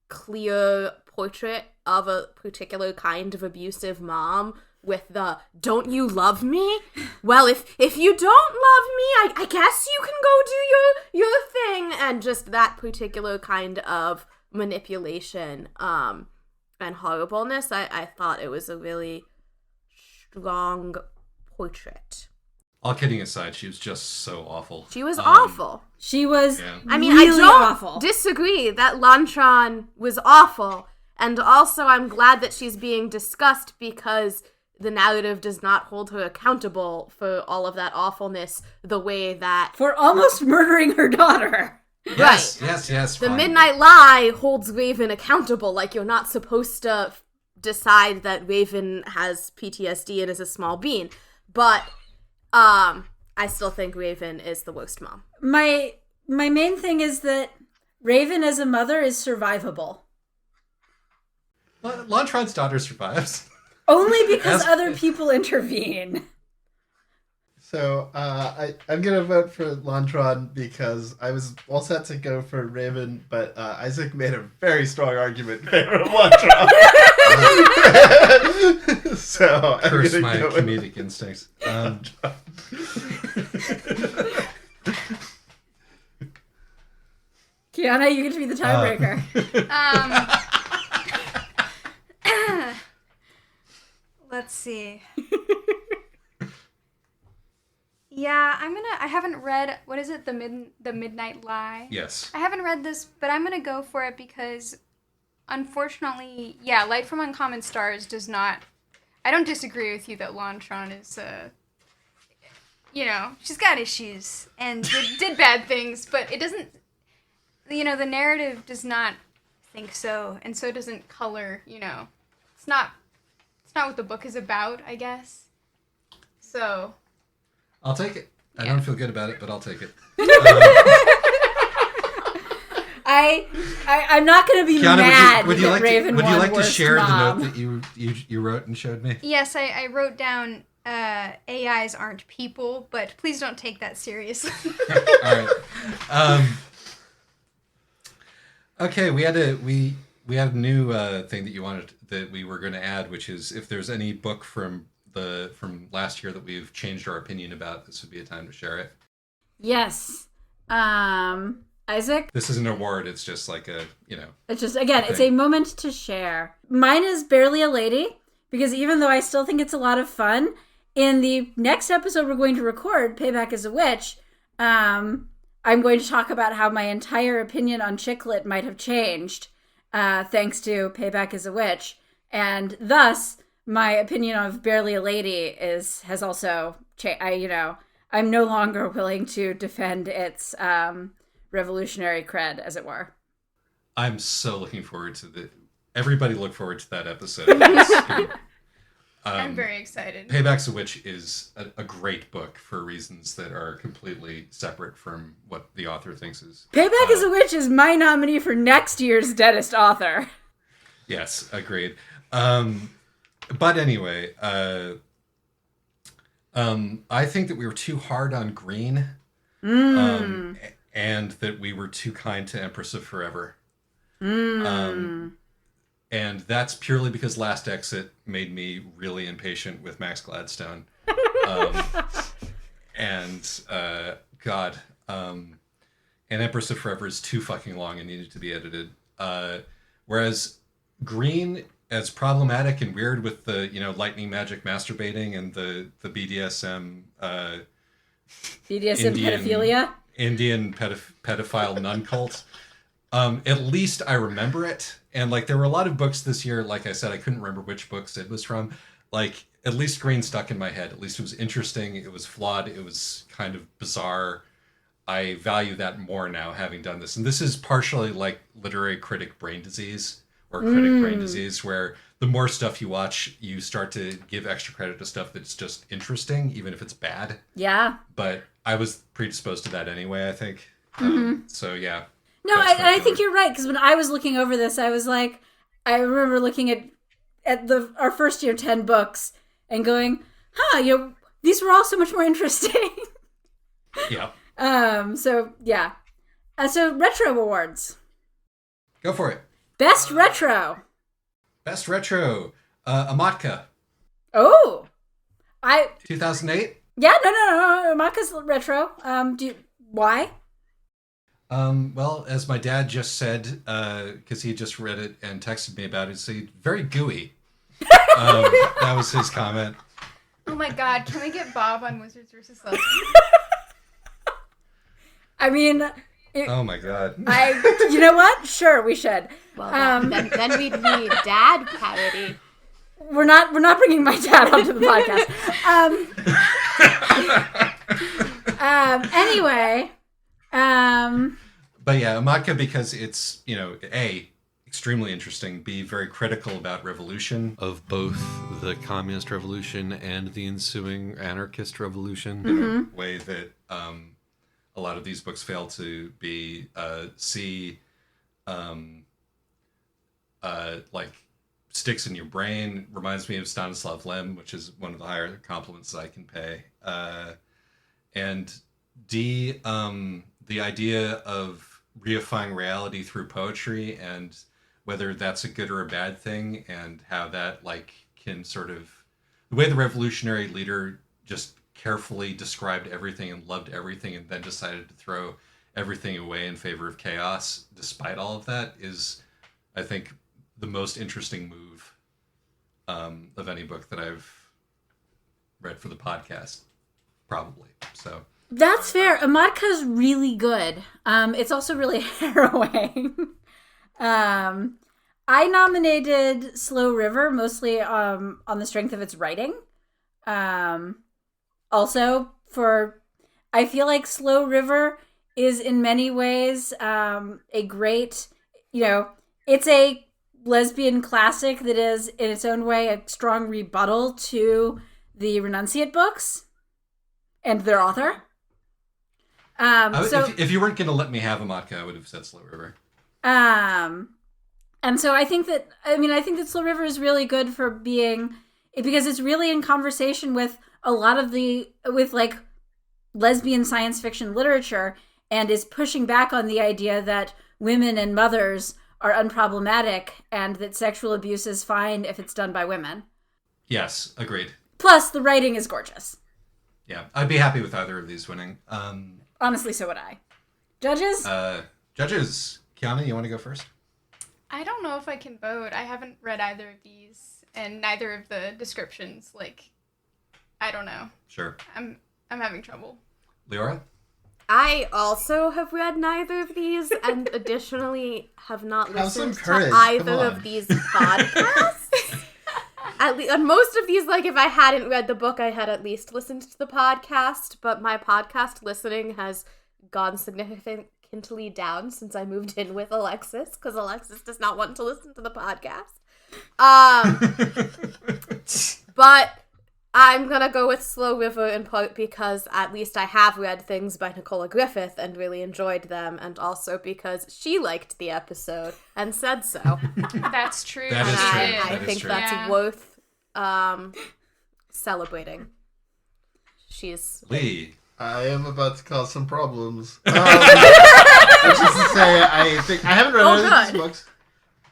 clear portrait of a particular kind of abusive mom with the "don't you love me? Well, if you don't love me, I guess you can go do your thing," and just that particular kind of manipulation and horribleness. I thought it was a really strong portrait. All kidding aside, she was just so awful. She was awful. She was I mean, really I don't awful. disagree that Lantron was awful. And also, I'm glad that she's being discussed because the narrative does not hold her accountable for all of that awfulness the way that... For almost murdering her daughter. Yes, Right. yes. The fine. Midnight Lie holds Raven accountable. Like, you're not supposed to decide that Raven has PTSD and is a small bean. But I still think Raven is the worst mom. My main thing is that Raven as a mother is survivable. Lantron's daughter survives. Only because other people intervene. So I'm going to vote for Lantron because I was all set to go for Raven, but Isaac made a very strong argument in favor of Lantron. So I'm Curse gonna my go with comedic instincts. Kiana, you get to be the tiebreaker. Let's see. Yeah, I haven't read, what is it, The Midnight Lie? Yes. I haven't read this, but I'm going to go for it because, unfortunately, yeah, Light from Uncommon Stars does not, I don't disagree with you that Lantron is, she's got issues and did bad things, but it doesn't, the narrative does not think so, and so it doesn't color, it's not what the book is about, I guess. So... I'll take it. Yeah. I don't feel good about it, but I'll take it. I'm not going to be Kiana, mad would you that like Raven to, would you won like to worst share mom. the note that you wrote and showed me? Yes, I wrote down AIs aren't people, but please don't take that seriously. All right. Okay, we had a new thing that we were going to add, which is if there's any book from last year that we've changed our opinion about, this would be a time to share it. Yes. Isaac? This is an award. It's just like It's just, again, it's a moment to share. Mine is Barely a Lady, because even though I still think it's a lot of fun, in the next episode we're going to record, Payback is a Witch, I'm going to talk about how my entire opinion on chick-lit might have changed thanks to Payback is a Witch. And thus, my opinion of Barely a Lady has also changed. I'm no longer willing to defend its revolutionary cred, as it were. I'm so looking forward to everybody look forward to that episode. I'm very excited. Payback's a Witch is a great book for reasons that are completely separate from what the author thinks is. Payback is a Witch is my nominee for next year's Deadest Author. Yes, agreed. But anyway, I think that we were too hard on Green, and that we were too kind to Empress of Forever. And that's purely because Last Exit made me really impatient with Max Gladstone. And Empress of Forever is too fucking long and needed to be edited. Whereas Green, as problematic and weird with the lightning magic masturbating and the BDSM pedophilia, Indian pedophile nun cult. At least I remember it. And there were a lot of books this year. Like I said, I couldn't remember which books it was from. At least Green stuck in my head. At least it was interesting. It was flawed. It was kind of bizarre. I value that more now, having done this. And this is partially like literary critic brain disease, or critic brain disease, where the more stuff you watch, you start to give extra credit to stuff that's just interesting, even if it's bad. Yeah. But I was predisposed to that anyway, I think. So, yeah. No, I think you're right, because when I was looking over this, I was like, I remember looking at our first year 10 books and going, these were all so much more interesting. Yeah. So, yeah. So, Retro Awards. Go for it. Best Retro. Best Retro. Amatka. Oh. 2008? Yeah, no. Amaka's retro. Why? Well, as my dad just said, because he just read it and texted me about it, so very gooey. That was his comment. Oh my god, can we get Bob on Wizards vs. Lesbians? I mean... oh my god. You know what? Sure, we should. Well, then we'd need dad parody. we're not bringing my dad onto the podcast. Anyway. But yeah, Amatka, because it's, A, extremely interesting, B, very critical about revolution. Of both the communist revolution and the ensuing anarchist revolution. In a way that a lot of these books fail to be, like, sticks in your brain. Reminds me of Stanislav Lem, which is one of the higher compliments that I can pay. And D, the idea of reifying reality through poetry and whether that's a good or a bad thing, and how that can sort of, the way the revolutionary leader just carefully described everything and loved everything and then decided to throw everything away in favor of chaos despite all of that is, I think, the most interesting move of any book that I've read for the podcast, probably. So that's fair. Amatka's really good. It's also really harrowing. I nominated Slow River mostly on the strength of its writing. Also, I feel like Slow River is in many ways a great, it's a lesbian classic that is in its own way a strong rebuttal to the Renunciate books and their author. If you weren't going to let me have Amatka, I would have said Slow River. And so I think that Slow River is really good for because it's really in conversation with a lot of lesbian science fiction literature, and is pushing back on the idea that women and mothers are unproblematic and that sexual abuse is fine if it's done by women. Yes, agreed. Plus, the writing is gorgeous. Yeah, I'd be happy with either of these winning. Honestly, so would I. Judges? Judges. Kiana, you want to go first? I don't know if I can vote. I haven't read either of these, and neither of the descriptions. I don't know. Sure. I'm having trouble. Leora? I also have read neither of these, and additionally have not listened to either of these podcasts. On most of these, if I hadn't read the book, I had at least listened to the podcast, but my podcast listening has gone significantly down since I moved in with Alexis, because Alexis does not want to listen to the podcast. But I'm gonna go with Slow River in part because at least I have read things by Nicola Griffith and really enjoyed them, and also because she liked the episode and said so. That's true. That is true. I think that's worth celebrating. She's Lee. I am about to cause some problems. Which is to say, I think I haven't read any of these books,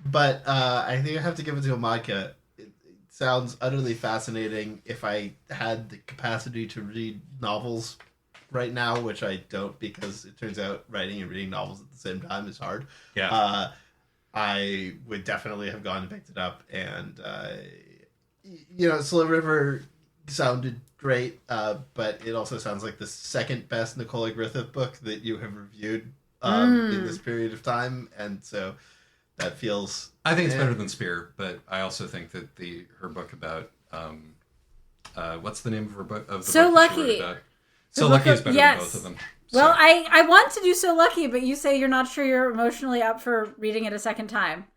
but I think I have to give it to Amatka. It sounds utterly fascinating. If I had the capacity to read novels right now, which I don't, because it turns out writing and reading novels at the same time is hard. Yeah. I would definitely have gone and picked it up, and Slow River sounded great, but it also sounds like the second best Nicola Griffith book that you have reviewed in this period of time, and so that feels... I think it's better than Spear, but I also think that her book about what's the name of her book? So Lucky. So Lucky is better than both of them. So. Well, I want to do So Lucky, but you say you're not sure you're emotionally up for reading it a second time.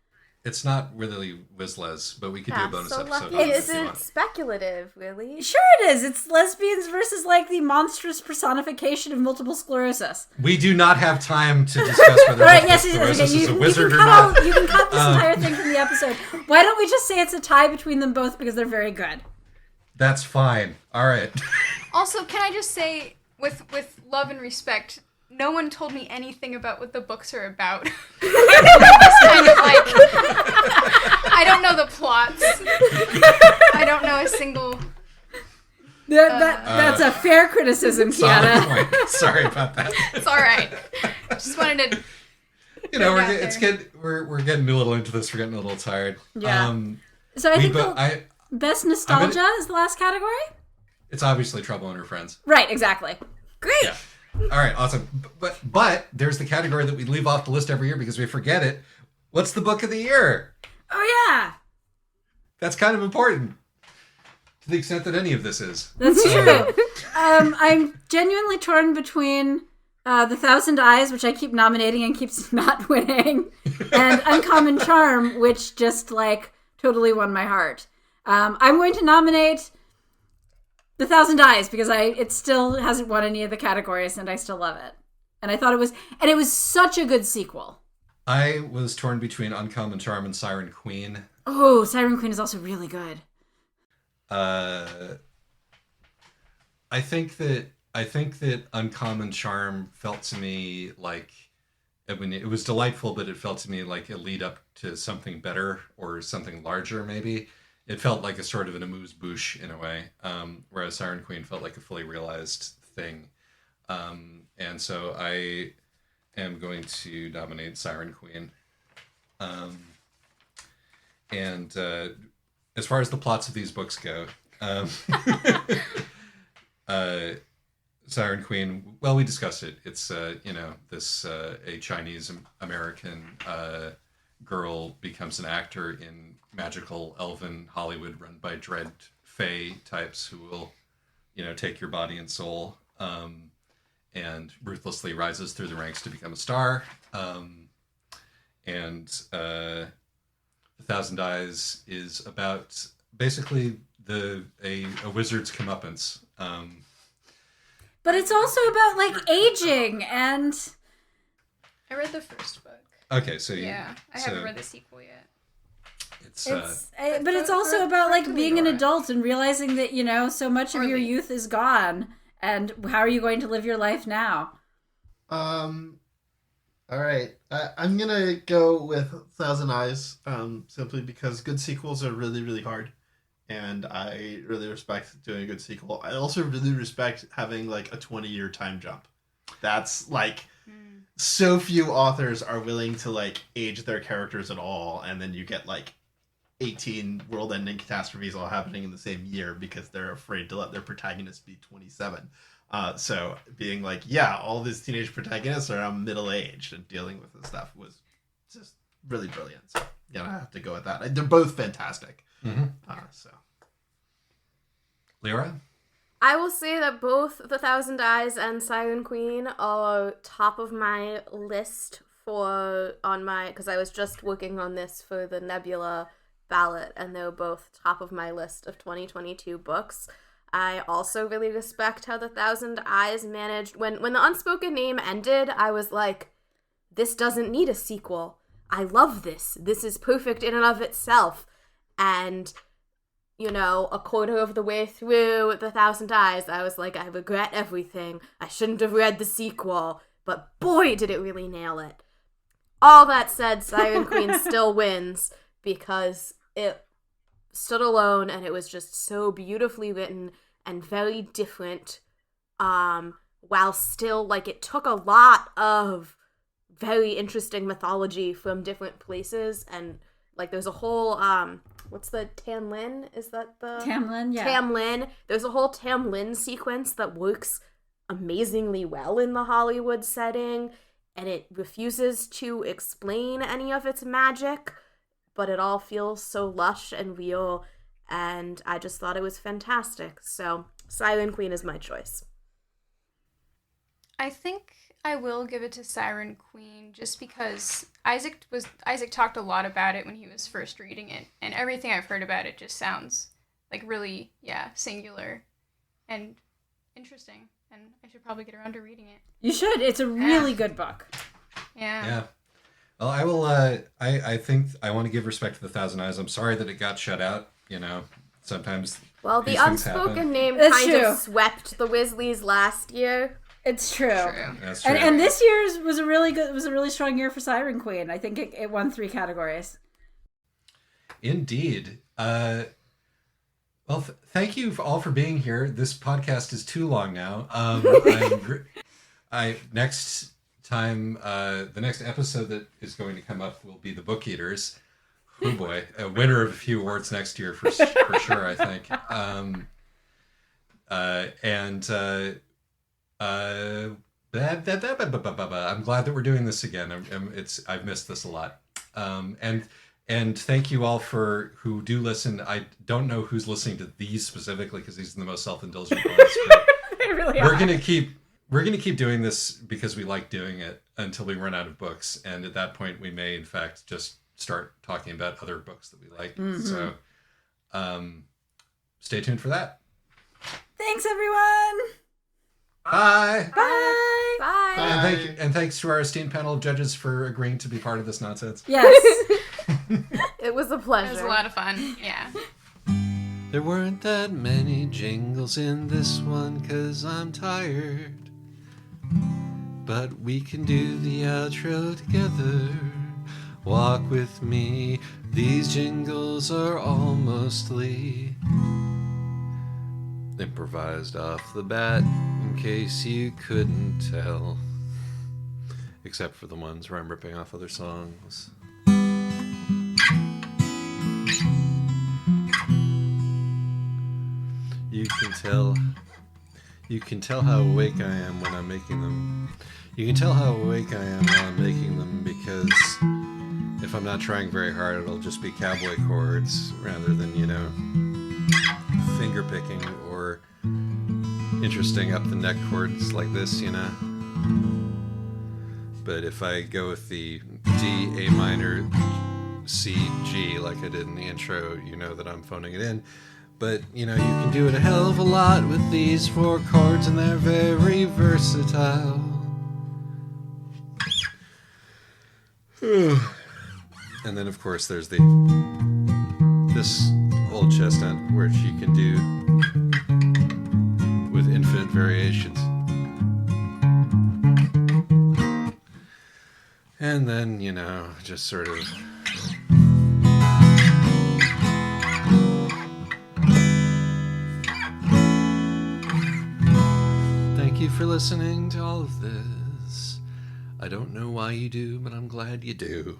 It's not really Wizzles, but we could do a bonus So episode. Lucky isn't speculative, really. Sure it is. It's lesbians versus the monstrous personification of multiple sclerosis. We do not have time to discuss whether multiple sclerosis is a wizard or not. You can cut this entire thing from the episode. Why don't we just say it's a tie between them both because they're very good? That's fine. All right. Also, can I just say, with love and respect, no one told me anything about what the books are about. It's kind of I don't know the plots. I don't know a single... That's a fair criticism, Kiana. Sorry about that. It's all right. Just wanted to... We're getting a little into this. We're getting a little tired. Yeah. So I think best nostalgia is the last category? It's obviously Trouble and Her Friends. Right, exactly. Great. Yeah. All right, awesome. But there's the category that we leave off the list every year because we forget it. What's the book of the year? Oh, yeah. That's kind of important. To the extent that any of this is. That's true. I'm genuinely torn between The Thousand Eyes, which I keep nominating and keeps not winning, and Uncommon Charm, which just, like, totally won my heart. I'm going to nominate The Thousand Eyes because it still hasn't won any of the categories, and I still love it. And I thought it was such a good sequel. I was torn between Uncommon Charm and Siren Queen. Oh, Siren Queen is also really good. I think that Uncommon Charm felt to me like, I mean, it was delightful, but it felt to me like a lead up to something better or something larger. Maybe it felt like a sort of an amuse-bouche in a way, whereas Siren Queen felt like a fully realized thing. And so I am going to nominate Siren Queen. And as far as the plots of these books go, Siren Queen, well, we discussed it. It's, this a Chinese American girl becomes an actor in magical elven Hollywood run by dread fae types who will, take your body and soul, and ruthlessly rises through the ranks to become a star. And The Thousand Eyes is about basically a wizard's comeuppance. But it's also about, like, aging and... I read the first book. Okay, so I haven't read the sequel yet. But it's also about, like, being an adult and realizing that, so much of your youth is gone. And how are you going to live your life now? All right. I'm going to go with Thousand Eyes, simply because good sequels are really, really hard. And I really respect doing a good sequel. I also really respect having, like, a 20-year time jump. That's, like, so few authors are willing to, like, age their characters at all. And then you get, like, 18 world-ending catastrophes all happening in the same year because they're afraid to let their protagonist be 27. So being like, yeah, all these teenage protagonists are middle-aged and dealing with this stuff was just really brilliant. So, I have to go with that. They're both fantastic. Mm-hmm. Lyra? I will say that both The Thousand Eyes and Siren Queen are top of my list because I was just working on this for the Nebula ballot, and they're both top of my list of 2022 books. I also really respect how The Thousand Eyes managed... When the Unspoken Name ended, I was like, this doesn't need a sequel. I love this. This is perfect in and of itself. And, a quarter of the way through The Thousand Eyes, I was like, I regret everything. I shouldn't have read the sequel. But boy, did it really nail it. All that said, Siren Queen still wins because it stood alone and it was just so beautifully written and very different, while still, like, it took a lot of very interesting mythology from different places, and, like, there's a whole what's the Tamlin? Is that the Tamlin? Yeah. Tamlin. There's a whole Tamlin sequence that works amazingly well in the Hollywood setting, and it refuses to explain any of its magic, but it all feels so lush and real, and I just thought it was fantastic. So Siren Queen is my choice. I think I will give it to Siren Queen just because Isaac talked a lot about it when he was first reading it, and everything I've heard about it just sounds like really, singular and interesting, and I should probably get around to reading it. You should. It's a really good book. Yeah. Well, I will, I think I want to give respect to The Thousand Eyes. I'm sorry that it got shut out, sometimes. Well, the Unspoken happen. Name That's kind true. of swept the Weasleys last year. It's true. That's true. And this year's was a really strong year for Siren Queen. I think it won 3 categories. Indeed. Well, thank you all for being here. This podcast is too long now. Next time, the next episode that is going to come up will be The Book Eaters. Oh boy, a winner of a few awards next year for sure, I think. I'm glad that we're doing this again. I've missed this a lot. And And thank you all for who do listen. I don't know who's listening to these specifically because these are the most self-indulgent ones. They really We're are. gonna keep doing this because we like doing it until we run out of books, and at that point we may in fact just start talking about other books that we like. So stay tuned for that. Thanks, everyone. Bye. Bye. Bye. And thanks to our esteemed panel of judges for agreeing to be part of this nonsense. Yes. It was a pleasure. It was a lot of fun. Yeah. There weren't that many jingles in this one 'cause I'm tired. But we can do the outro together. Walk with me. These jingles are all mostly improvised off the bat, in case you couldn't tell. Except for the ones where I'm ripping off other songs. You can tell how awake I am when I'm making them. You can tell how awake I am while I'm making them because if I'm not trying very hard, it'll just be cowboy chords rather than, finger picking or interesting up the neck chords like this, But if I go with the D, A minor, C, G like I did in the intro, you know that I'm phoning it in. But, you can do it a hell of a lot with these 4 chords, and they're very versatile. And then, of course, there's this old chestnut, which you can do with infinite variations. And then, just sort of... Thank you for listening to all of this. I don't know why you do, but I'm glad you do.